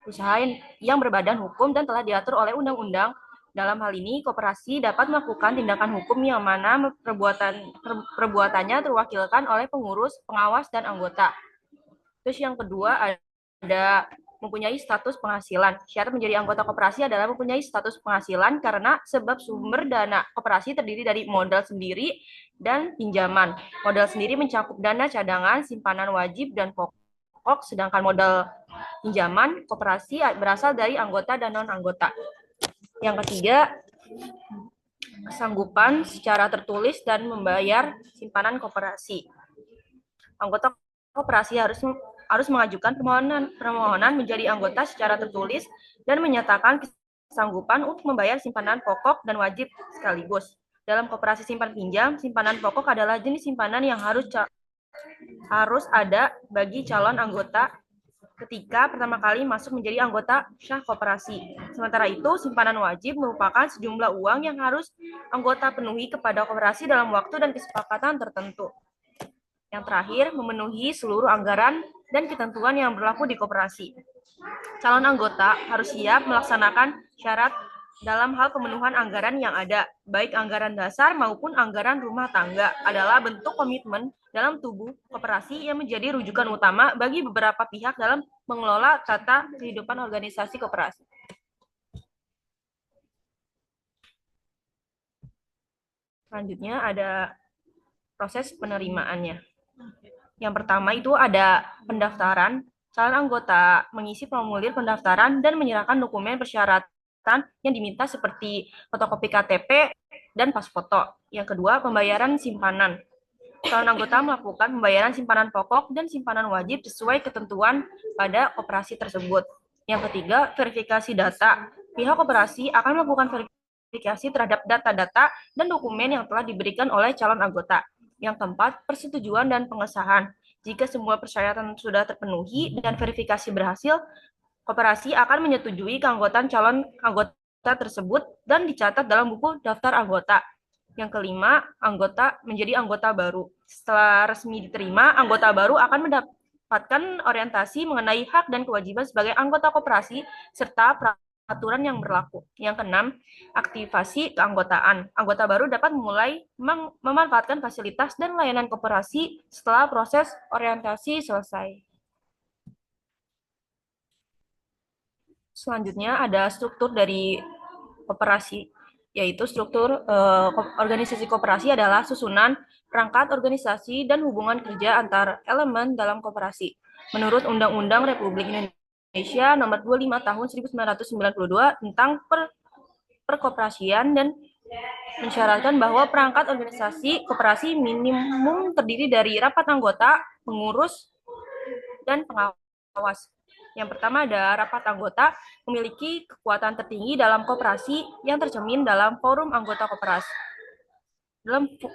usaha yang berbadan hukum dan telah diatur oleh undang-undang. Dalam hal ini, koperasi dapat melakukan tindakan hukum yang mana perbuatannya terwakilkan oleh pengurus, pengawas, dan anggota. Terus yang kedua ada mempunyai status penghasilan. Syarat menjadi anggota koperasi adalah mempunyai status penghasilan karena sebab sumber dana koperasi terdiri dari modal sendiri dan pinjaman. Modal sendiri mencakup dana cadangan, simpanan wajib, dan pokok, sedangkan modal pinjaman koperasi berasal dari anggota dan non-anggota. Yang ketiga, kesanggupan secara tertulis dan membayar simpanan koperasi. Anggota koperasi harus mengajukan permohonan menjadi anggota secara tertulis dan menyatakan kesanggupan untuk membayar simpanan pokok dan wajib sekaligus. Dalam koperasi simpan pinjam, simpanan pokok adalah jenis simpanan yang harus ada bagi calon anggota ketika pertama kali masuk menjadi anggota syah koperasi. Sementara itu, simpanan wajib merupakan sejumlah uang yang harus anggota penuhi kepada koperasi dalam waktu dan kesepakatan tertentu. Yang terakhir, memenuhi seluruh anggaran dan ketentuan yang berlaku di koperasi. Calon anggota harus siap melaksanakan syarat dalam hal pemenuhan anggaran yang ada, baik anggaran dasar maupun anggaran rumah tangga, adalah bentuk komitmen dalam tubuh koperasi yang menjadi rujukan utama bagi beberapa pihak dalam mengelola tata kehidupan organisasi koperasi. Selanjutnya ada proses penerimaannya. Yang pertama itu ada pendaftaran. Calon anggota mengisi formulir pendaftaran dan menyerahkan dokumen persyaratan yang diminta seperti fotokopi KTP dan pas foto. Yang kedua, pembayaran simpanan. Calon anggota melakukan pembayaran simpanan pokok dan simpanan wajib sesuai ketentuan pada koperasi tersebut. Yang ketiga, verifikasi data. Pihak koperasi akan melakukan verifikasi terhadap data-data dan dokumen yang telah diberikan oleh calon anggota. Yang keempat, persetujuan dan pengesahan. Jika semua persyaratan sudah terpenuhi dan verifikasi berhasil, koperasi akan menyetujui keanggotaan calon anggota tersebut dan dicatat dalam buku daftar anggota. Yang kelima, anggota menjadi anggota baru. Setelah resmi diterima, anggota baru akan mendapatkan orientasi mengenai hak dan kewajiban sebagai anggota koperasi serta peraturan yang berlaku. Yang keenam, aktivasi keanggotaan. Anggota baru dapat mulai memanfaatkan fasilitas dan layanan koperasi setelah proses orientasi selesai. Selanjutnya ada struktur dari koperasi, yaitu struktur organisasi koperasi adalah susunan, perangkat organisasi, dan hubungan kerja antar elemen dalam koperasi. Menurut Undang-Undang Republik Indonesia Nomor 25 Tahun 1992 tentang perkoperasian dan mensyaratkan bahwa perangkat organisasi koperasi minimum terdiri dari rapat anggota, pengurus, dan pengawas. Yang pertama ada rapat anggota memiliki kekuatan tertinggi dalam koperasi yang tercermin dalam forum anggota koperasi.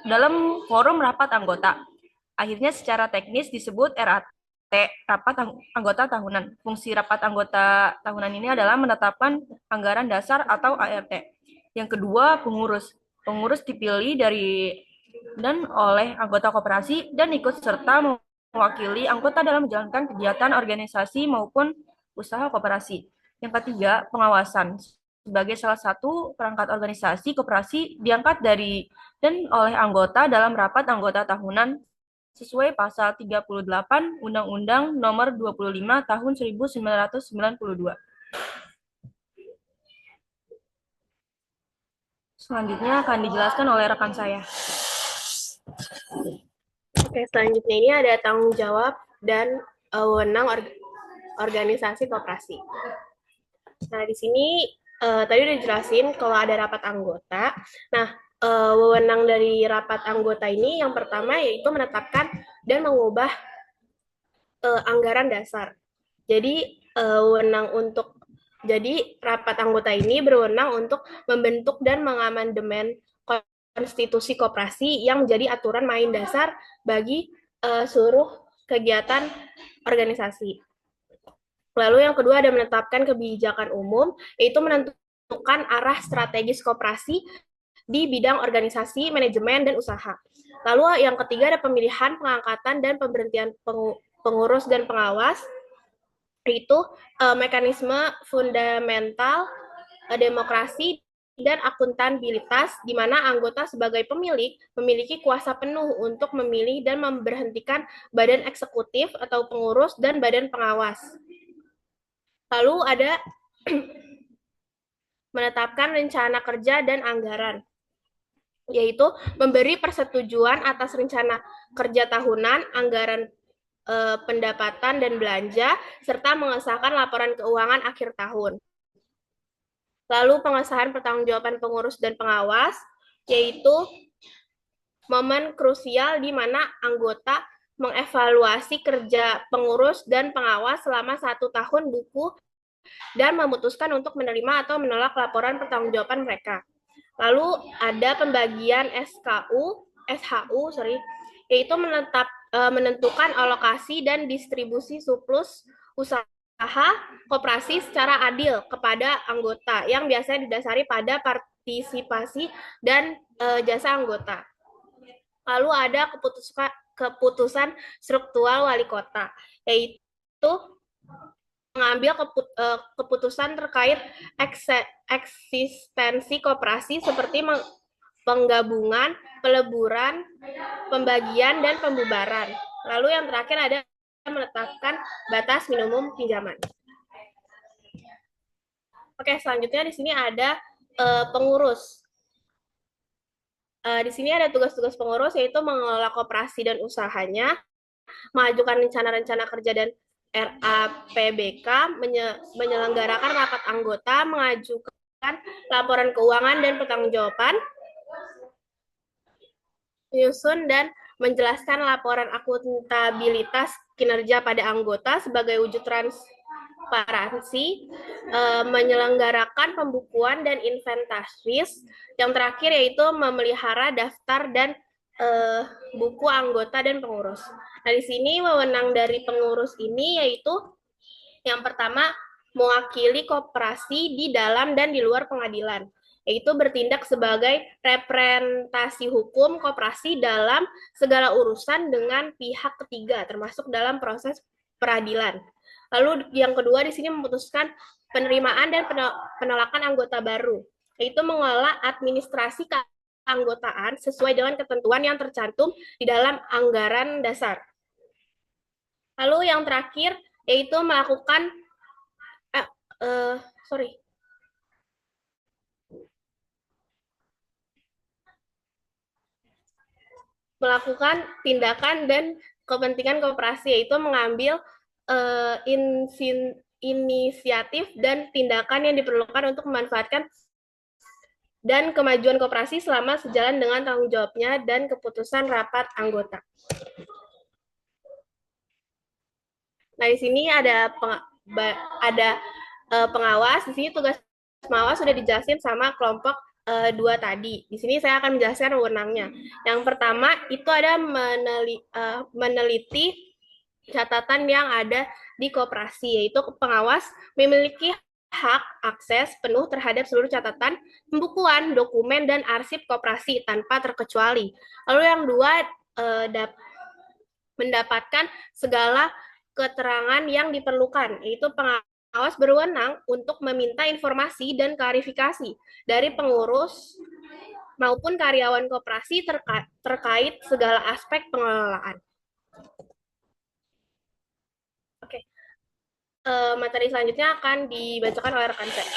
Dalam forum rapat anggota, akhirnya secara teknis disebut RAT, rapat anggota tahunan. Fungsi rapat anggota tahunan ini adalah menetapkan anggaran dasar atau ART. Yang kedua, pengurus. Pengurus dipilih dari dan oleh anggota koperasi dan ikut serta mewakili anggota dalam menjalankan kegiatan organisasi maupun usaha koperasi. Yang ketiga, pengawasan. Sebagai salah satu perangkat organisasi koperasi diangkat dari dan oleh anggota dalam rapat anggota tahunan sesuai pasal 38 Undang-Undang Nomor 25 Tahun 1992. Selanjutnya akan dijelaskan oleh rekan saya. Oke, selanjutnya ini ada tanggung jawab dan wewenang organisasi koperasi. Nah, di sini tadi udah jelasin kalau ada rapat anggota. Nah, wewenang dari rapat anggota ini yang pertama yaitu menetapkan dan mengubah anggaran dasar. Jadi, rapat anggota ini berwenang untuk membentuk dan mengamandemen konstitusi koperasi yang menjadi aturan main dasar bagi seluruh kegiatan organisasi. Lalu yang kedua ada menetapkan kebijakan umum, yaitu menentukan arah strategis koperasi di bidang organisasi, manajemen, dan usaha. Lalu yang ketiga ada pemilihan, pengangkatan, dan pemberhentian pengurus dan pengawas, yaitu mekanisme fundamental demokrasi dan akuntabilitas, di mana anggota sebagai pemilik memiliki kuasa penuh untuk memilih dan memberhentikan badan eksekutif atau pengurus dan badan pengawas. Lalu ada menetapkan rencana kerja dan anggaran, yaitu memberi persetujuan atas rencana kerja tahunan, anggaran pendapatan dan belanja, serta mengesahkan laporan keuangan akhir tahun. Lalu pengesahan pertanggungjawaban pengurus dan pengawas, yaitu momen krusial di mana anggota mengevaluasi kerja pengurus dan pengawas selama 1 tahun buku dan memutuskan untuk menerima atau menolak laporan pertanggungjawaban mereka. Lalu ada pembagian SHU, yaitu menentukan alokasi dan distribusi surplus usaha koperasi secara adil kepada anggota yang biasanya didasari pada partisipasi dan jasa anggota. Lalu ada keputusan struktural wali kota, yaitu mengambil keputusan terkait eksistensi koperasi seperti penggabungan, peleburan, pembagian, dan pembubaran. Lalu yang terakhir ada menetapkan batas minimum pinjaman. Oke, selanjutnya di sini ada pengurus. Di sini ada tugas-tugas pengurus, yaitu mengelola koperasi dan usahanya, mengajukan rencana-rencana kerja dan RAPBK, menyelenggarakan rapat anggota, mengajukan laporan keuangan dan pertanggungjawaban, menyusun dan menjelaskan laporan akuntabilitas kinerja pada anggota sebagai wujud transparansi, menyelenggarakan pembukuan dan inventaris. Yang terakhir yaitu memelihara daftar dan buku anggota dan pengurus. Nah, di sini wewenang dari pengurus ini yaitu yang pertama mewakili koperasi di dalam dan di luar pengadilan, yaitu bertindak sebagai representasi hukum koperasi dalam segala urusan dengan pihak ketiga, termasuk dalam proses peradilan. Lalu yang kedua di sini memutuskan penerimaan dan penolakan anggota baru, yaitu mengelola administrasi keanggotaan sesuai dengan ketentuan yang tercantum di dalam anggaran dasar. Lalu yang terakhir yaitu melakukan tindakan dan kepentingan koperasi, yaitu mengambil inisiatif dan tindakan yang diperlukan untuk memanfaatkan dan kemajuan koperasi selama sejalan dengan tanggung jawabnya dan keputusan rapat anggota. Nah, di sini ada pengawas. Di sini tugas pengawas sudah dijelasin sama kelompok 2 tadi. Di sini saya akan menjelaskan wewenangnya. Yang pertama itu ada meneliti catatan yang ada di koperasi, yaitu pengawas memiliki hak akses penuh terhadap seluruh catatan, pembukuan, dokumen, dan arsip koperasi tanpa terkecuali. Lalu yang dua, mendapatkan segala keterangan yang diperlukan, yaitu pengawas berwenang untuk meminta informasi dan klarifikasi dari pengurus maupun karyawan koperasi terkait segala aspek pengelolaan. Oke. Materi selanjutnya akan dibacakan oleh rekan saya.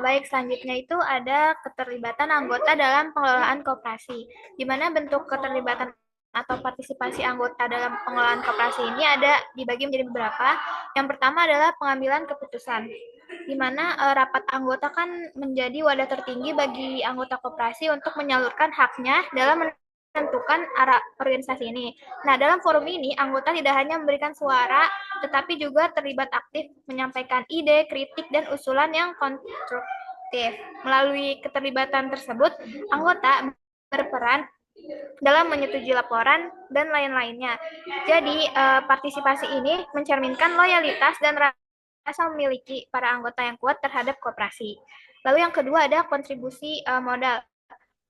Baik, selanjutnya itu ada keterlibatan anggota dalam pengelolaan koperasi. Di mana bentuk keterlibatan atau partisipasi anggota dalam pengelolaan koperasi ini ada dibagi menjadi beberapa. Yang pertama adalah pengambilan keputusan, di mana rapat anggota kan menjadi wadah tertinggi bagi anggota koperasi untuk menyalurkan haknya dalam menentukan arah organisasi ini. Nah, dalam forum ini, anggota tidak hanya memberikan suara, tetapi juga terlibat aktif menyampaikan ide, kritik, dan usulan yang konstruktif. Melalui keterlibatan tersebut, anggota berperan dalam menyetujui laporan dan lain-lainnya. Jadi, partisipasi ini mencerminkan loyalitas dan rasa memiliki para anggota yang kuat terhadap koperasi. Lalu yang kedua ada kontribusi modal,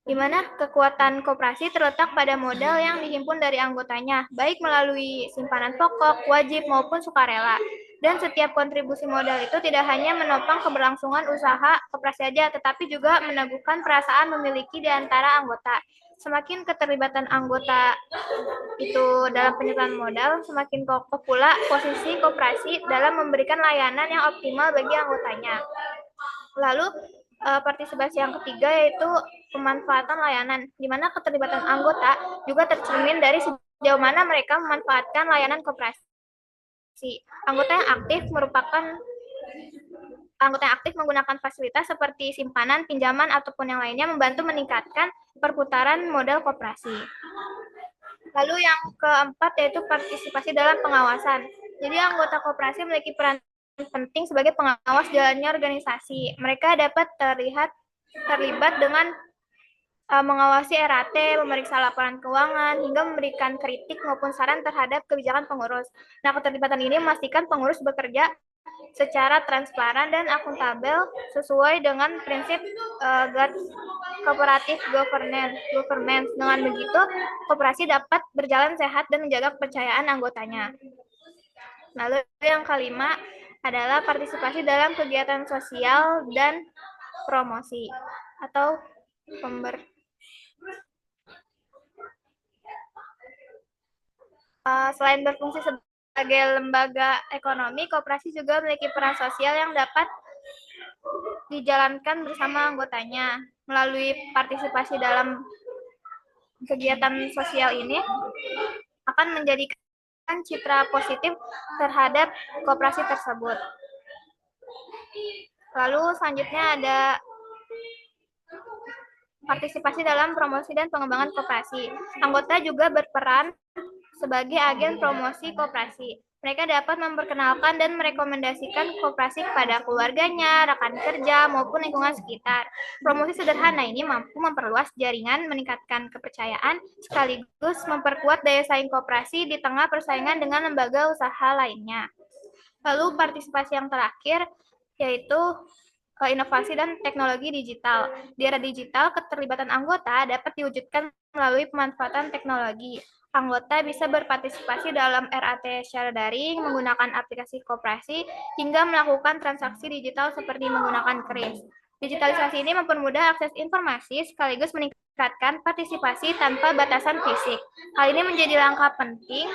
di mana kekuatan koperasi terletak pada modal yang dihimpun dari anggotanya, baik melalui simpanan pokok, wajib, maupun sukarela. Dan setiap kontribusi modal itu tidak hanya menopang keberlangsungan usaha koperasi saja, tetapi juga meneguhkan perasaan memiliki di antara anggota. Semakin keterlibatan anggota itu dalam penyertaan modal, semakin kokoh pula posisi koperasi dalam memberikan layanan yang optimal bagi anggotanya. Lalu, partisipasi yang ketiga yaitu pemanfaatan layanan, di mana keterlibatan anggota juga tercermin dari sejauh mana mereka memanfaatkan layanan koperasi. Anggota yang aktif menggunakan fasilitas seperti simpanan, pinjaman, ataupun yang lainnya membantu meningkatkan perputaran modal koperasi. Lalu yang keempat yaitu partisipasi dalam pengawasan. Jadi anggota koperasi memiliki peran penting sebagai pengawas jalannya organisasi. Mereka dapat terlibat dengan mengawasi RAT, memeriksa laporan keuangan, hingga memberikan kritik maupun saran terhadap kebijakan pengurus. Nah, keterlibatan ini memastikan pengurus bekerja secara transparan dan akuntabel sesuai dengan prinsip cooperative governance. Dengan begitu, koperasi dapat berjalan sehat dan menjaga kepercayaan anggotanya. Lalu yang kelima adalah partisipasi dalam kegiatan sosial dan promosi atau selain berfungsi sebagai lembaga ekonomi, koperasi juga memiliki peran sosial yang dapat dijalankan bersama anggotanya. Melalui partisipasi dalam kegiatan sosial ini akan menjadikan citra positif terhadap koperasi tersebut. Lalu selanjutnya ada partisipasi dalam promosi dan pengembangan koperasi. Anggota juga berperan sebagai agen promosi koperasi. Mereka dapat memperkenalkan dan merekomendasikan koperasi kepada keluarganya, rekan kerja, maupun lingkungan sekitar. Promosi sederhana ini mampu memperluas jaringan, meningkatkan kepercayaan, sekaligus memperkuat daya saing koperasi di tengah persaingan dengan lembaga usaha lainnya. Lalu partisipasi yang terakhir yaitu inovasi dan teknologi digital. Di era digital, keterlibatan anggota dapat diwujudkan melalui pemanfaatan teknologi. Anggota bisa berpartisipasi dalam RAT secara daring, menggunakan aplikasi koperasi, hingga melakukan transaksi digital seperti menggunakan kris. Digitalisasi ini mempermudah akses informasi sekaligus meningkatkan partisipasi tanpa batasan fisik. Hal ini menjadi langkah penting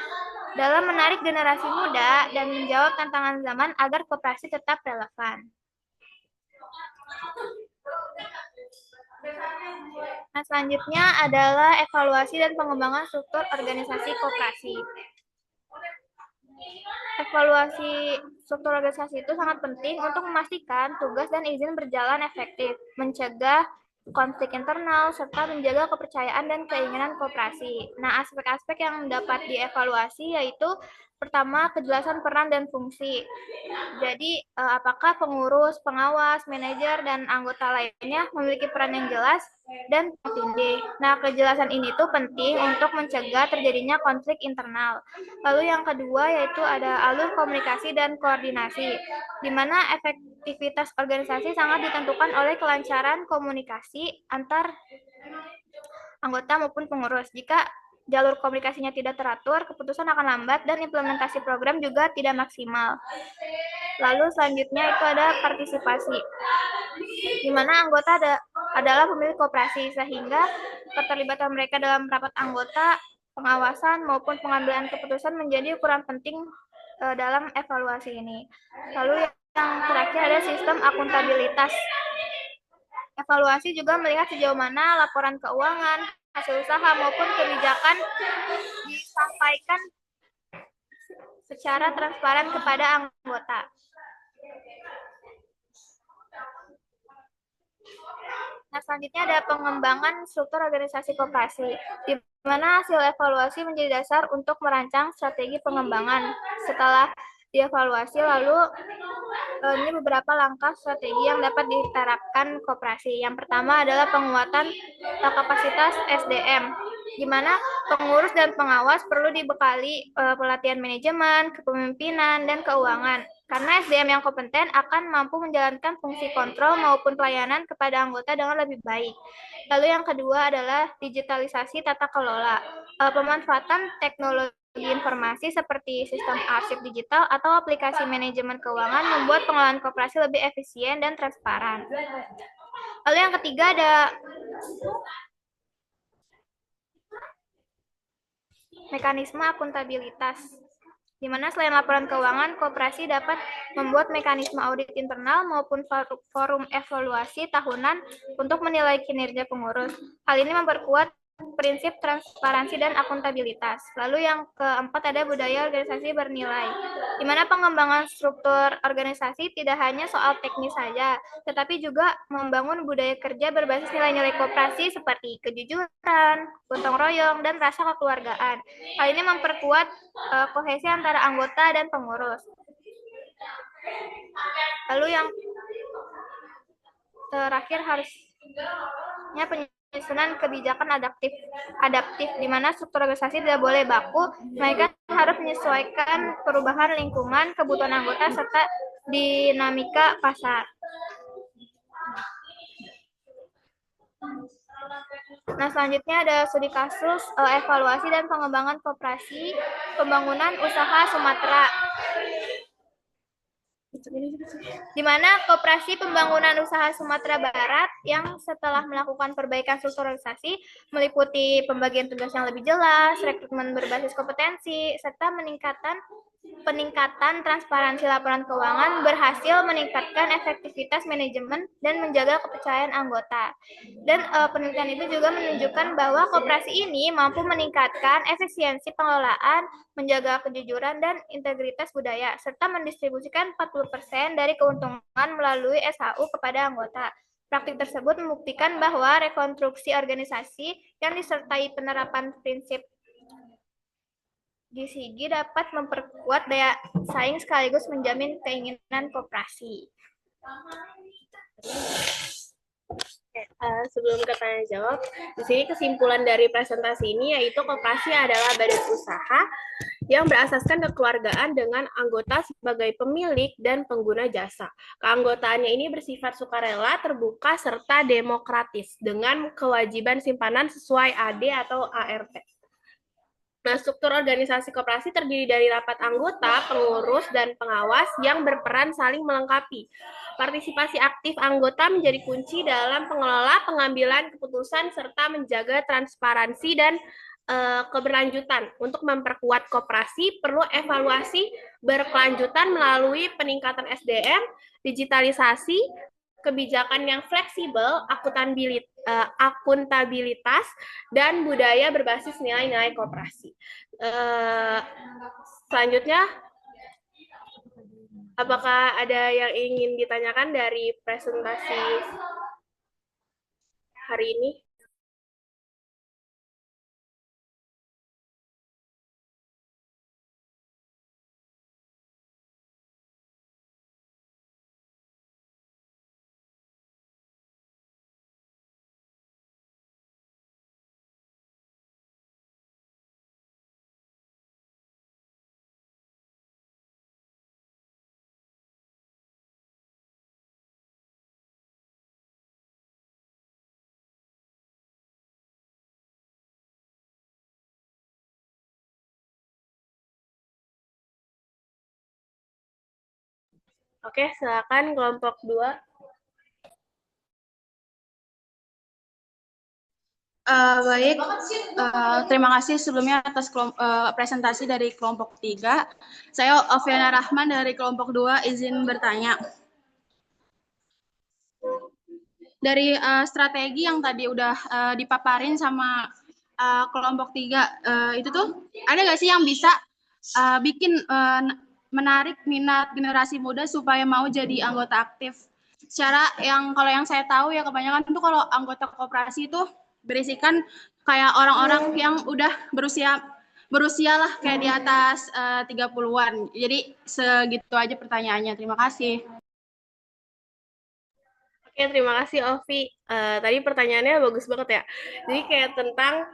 dalam menarik generasi muda dan menjawab tantangan zaman agar koperasi tetap relevan. Nah, selanjutnya adalah evaluasi dan pengembangan struktur organisasi koperasi. Evaluasi struktur organisasi itu sangat penting untuk memastikan tugas dan izin berjalan efektif, mencegah konflik internal, serta menjaga kepercayaan dan keinginan koperasi. Nah, aspek-aspek yang dapat dievaluasi yaitu pertama, kejelasan peran dan fungsi. Jadi, apakah pengurus, pengawas, manajer, dan anggota lainnya memiliki peran yang jelas dan tindih. Nah, kejelasan ini tuh penting untuk mencegah terjadinya konflik internal. Lalu yang kedua yaitu ada alur komunikasi dan koordinasi, di mana efektivitas organisasi sangat ditentukan oleh kelancaran komunikasi antar anggota maupun pengurus. Jika jalur komunikasinya tidak teratur, keputusan akan lambat dan implementasi program juga tidak maksimal. Lalu selanjutnya itu ada partisipasi, di mana anggota adalah pemilik koperasi, sehingga keterlibatan mereka dalam rapat anggota, pengawasan maupun pengambilan keputusan menjadi ukuran penting dalam evaluasi ini. Lalu yang terakhir ada sistem akuntabilitas. Evaluasi juga melihat sejauh mana laporan keuangan, hasil usaha maupun kebijakan disampaikan secara transparan kepada anggota. Nah, selanjutnya ada pengembangan struktur organisasi koperasi, di mana hasil evaluasi menjadi dasar untuk merancang strategi pengembangan. Setelah dievaluasi, lalu ini beberapa langkah strategi yang dapat diterapkan koperasi. Yang pertama adalah penguatan kapasitas SDM, di mana pengurus dan pengawas perlu dibekali pelatihan manajemen, kepemimpinan, dan keuangan. Karena SDM yang kompeten akan mampu menjalankan fungsi kontrol maupun pelayanan kepada anggota dengan lebih baik. Lalu yang kedua adalah digitalisasi tata kelola. Pemanfaatan teknologi informasi seperti sistem arsip digital atau aplikasi manajemen keuangan membuat pengelolaan koperasi lebih efisien dan transparan. Lalu yang ketiga ada mekanisme akuntabilitas, di mana selain laporan keuangan, koperasi dapat membuat mekanisme audit internal maupun forum evaluasi tahunan untuk menilai kinerja pengurus. Hal ini memperkuat prinsip transparansi dan akuntabilitas. Lalu yang keempat ada budaya organisasi bernilai, di mana pengembangan struktur organisasi tidak hanya soal teknis saja, tetapi juga membangun budaya kerja berbasis nilai-nilai koperasi seperti kejujuran, gotong royong, dan rasa kekeluargaan. Hal ini memperkuat kohesi antara anggota dan pengurus. Lalu yang terakhir harusnya penyusunan kebijakan adaptif, di mana struktur organisasi tidak boleh baku, mereka harus menyesuaikan perubahan lingkungan, kebutuhan anggota, serta dinamika pasar. Nah, selanjutnya ada studi kasus evaluasi dan pengembangan koperasi pembangunan usaha Sumatera, di mana Koperasi Pembangunan Usaha Sumatera Barat yang setelah melakukan perbaikan strukturalisasi meliputi pembagian tugas yang lebih jelas, rekrutmen berbasis kompetensi, serta peningkatan transparansi laporan keuangan berhasil meningkatkan efektivitas manajemen dan menjaga kepercayaan anggota. Dan penelitian itu juga menunjukkan bahwa koperasi ini mampu meningkatkan efisiensi pengelolaan, menjaga kejujuran dan integritas budaya, serta mendistribusikan 40% dari keuntungan melalui SHU kepada anggota. Praktik tersebut membuktikan bahwa rekonstruksi organisasi yang disertai penerapan prinsip GCG dapat memperkuat daya saing sekaligus menjamin keinginan koperasi. Sebelum ke tanya jawab, di sini kesimpulan dari presentasi ini yaitu koperasi adalah badan usaha yang berasaskan kekeluargaan dengan anggota sebagai pemilik dan pengguna jasa. Keanggotaannya ini bersifat sukarela, terbuka, serta demokratis dengan kewajiban simpanan sesuai AD atau ART. Nah, struktur organisasi koperasi terdiri dari rapat anggota, pengurus, dan pengawas yang berperan saling melengkapi. Partisipasi aktif anggota menjadi kunci dalam pengelola pengambilan keputusan serta menjaga transparansi dan keberlanjutan. Untuk memperkuat koperasi, perlu evaluasi berkelanjutan melalui peningkatan SDM, digitalisasi, kebijakan yang fleksibel, akuntabilitas, dan budaya berbasis nilai-nilai koperasi. Selanjutnya, apakah ada yang ingin ditanyakan dari presentasi hari ini? Oke, silakan kelompok 2. Baik, terima kasih sebelumnya atas presentasi dari kelompok 3. Saya Oviana Rahman dari kelompok 2 izin bertanya. Dari strategi yang tadi udah dipaparin sama kelompok 3, itu tuh ada nggak sih yang bisa bikin menarik minat generasi muda supaya mau jadi anggota aktif? Secara yang kalau yang saya tahu ya kebanyakan tuh kalau anggota koperasi itu berisikan kayak orang-orang yang udah berusia lah kayak di atas 30-an. Jadi segitu aja pertanyaannya. Terima kasih. Oke, terima kasih Ovi. Tadi pertanyaannya bagus banget ya. Jadi kayak tentang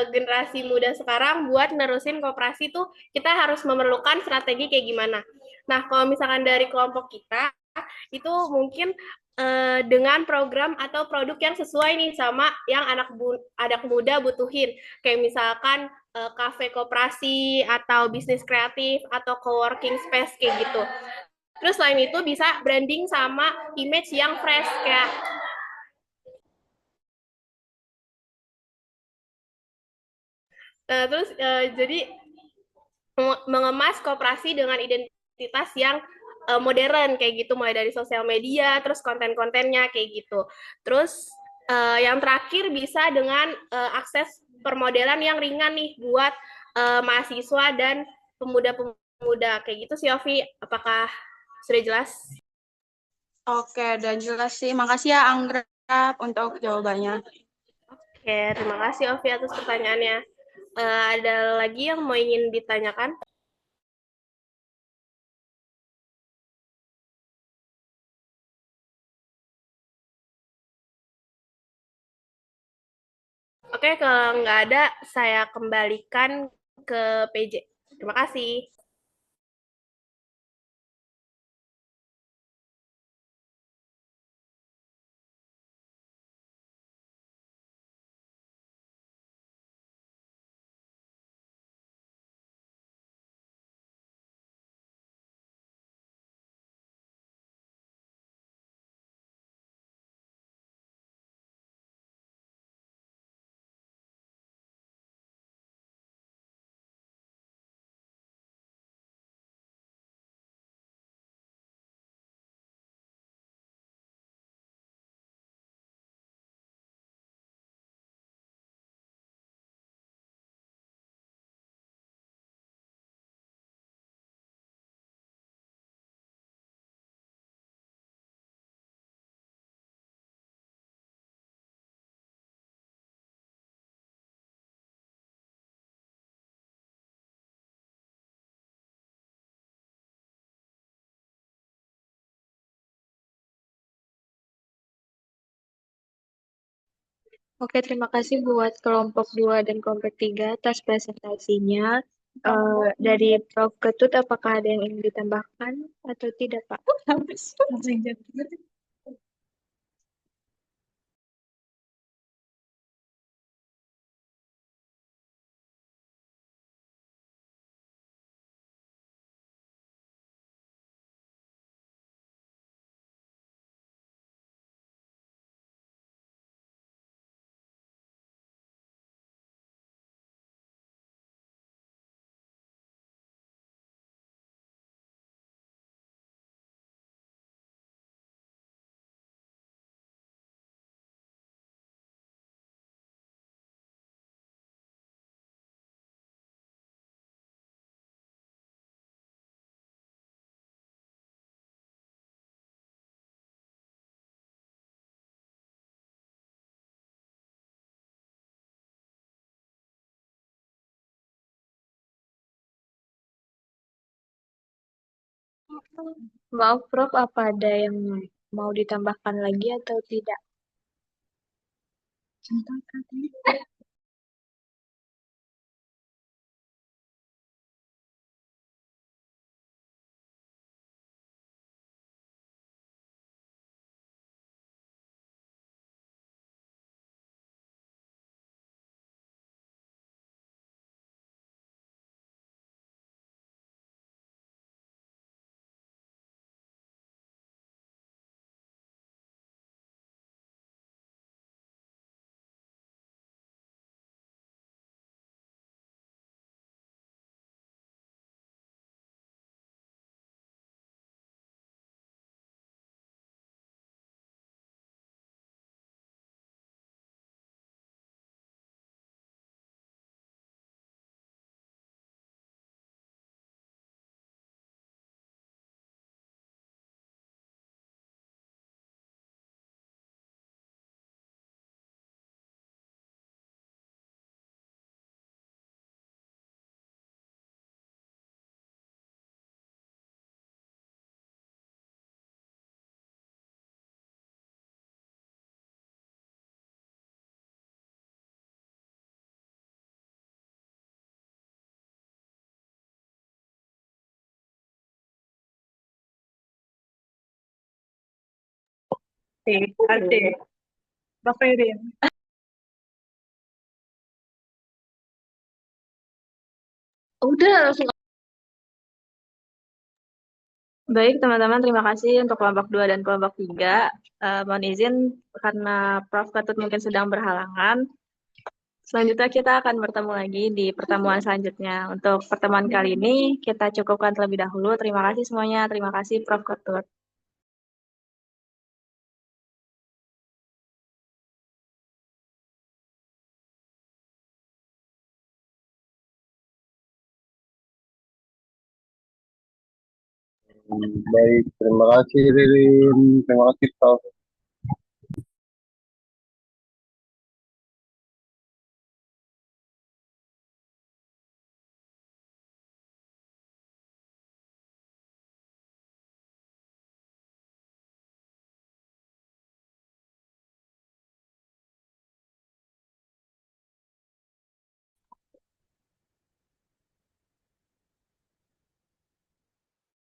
generasi muda sekarang buat nerusin koperasi tuh kita harus memerlukan strategi kayak gimana. Nah, kalau misalkan dari kelompok kita, itu mungkin dengan program atau produk yang sesuai nih sama yang anak muda butuhin. Kayak misalkan kafe koperasi atau bisnis kreatif atau coworking space kayak gitu. Terus selain itu bisa branding sama image yang fresh kayak terus jadi mengemas koperasi dengan identitas yang modern kayak gitu, mulai dari sosial media, terus konten-kontennya kayak gitu. Terus yang terakhir bisa dengan akses permodelan yang ringan nih buat mahasiswa dan pemuda-pemuda kayak gitu sih Ovi. Apakah sudah jelas? Oke, dan jelas sih. Makasih ya Anggra untuk jawabannya. Oke, terima kasih Ovi atas pertanyaannya. Ada lagi yang mau ingin ditanyakan? Oke, kalau nggak ada, saya kembalikan ke PJ. Terima kasih. Oke, terima kasih buat kelompok 2 dan kelompok 3 atas presentasinya. Dari Prof. Ketut, apakah ada yang ingin ditambahkan atau tidak, Pak? Maaf, Prof, apa ada yang mau ditambahkan lagi atau tidak? Oke, Bapak Irin. Udah langsung. Baik, teman-teman, terima kasih untuk kelompok 2 dan kelompok 3. Mohon izin karena Prof. Ketut mungkin sedang berhalangan. Selanjutnya kita akan bertemu lagi di pertemuan selanjutnya. Untuk pertemuan kali ini kita cukupkan terlebih dahulu. Terima kasih semuanya. Terima kasih Prof. Ketut. Baik, terima kasih Ririn, terima kasih Prof.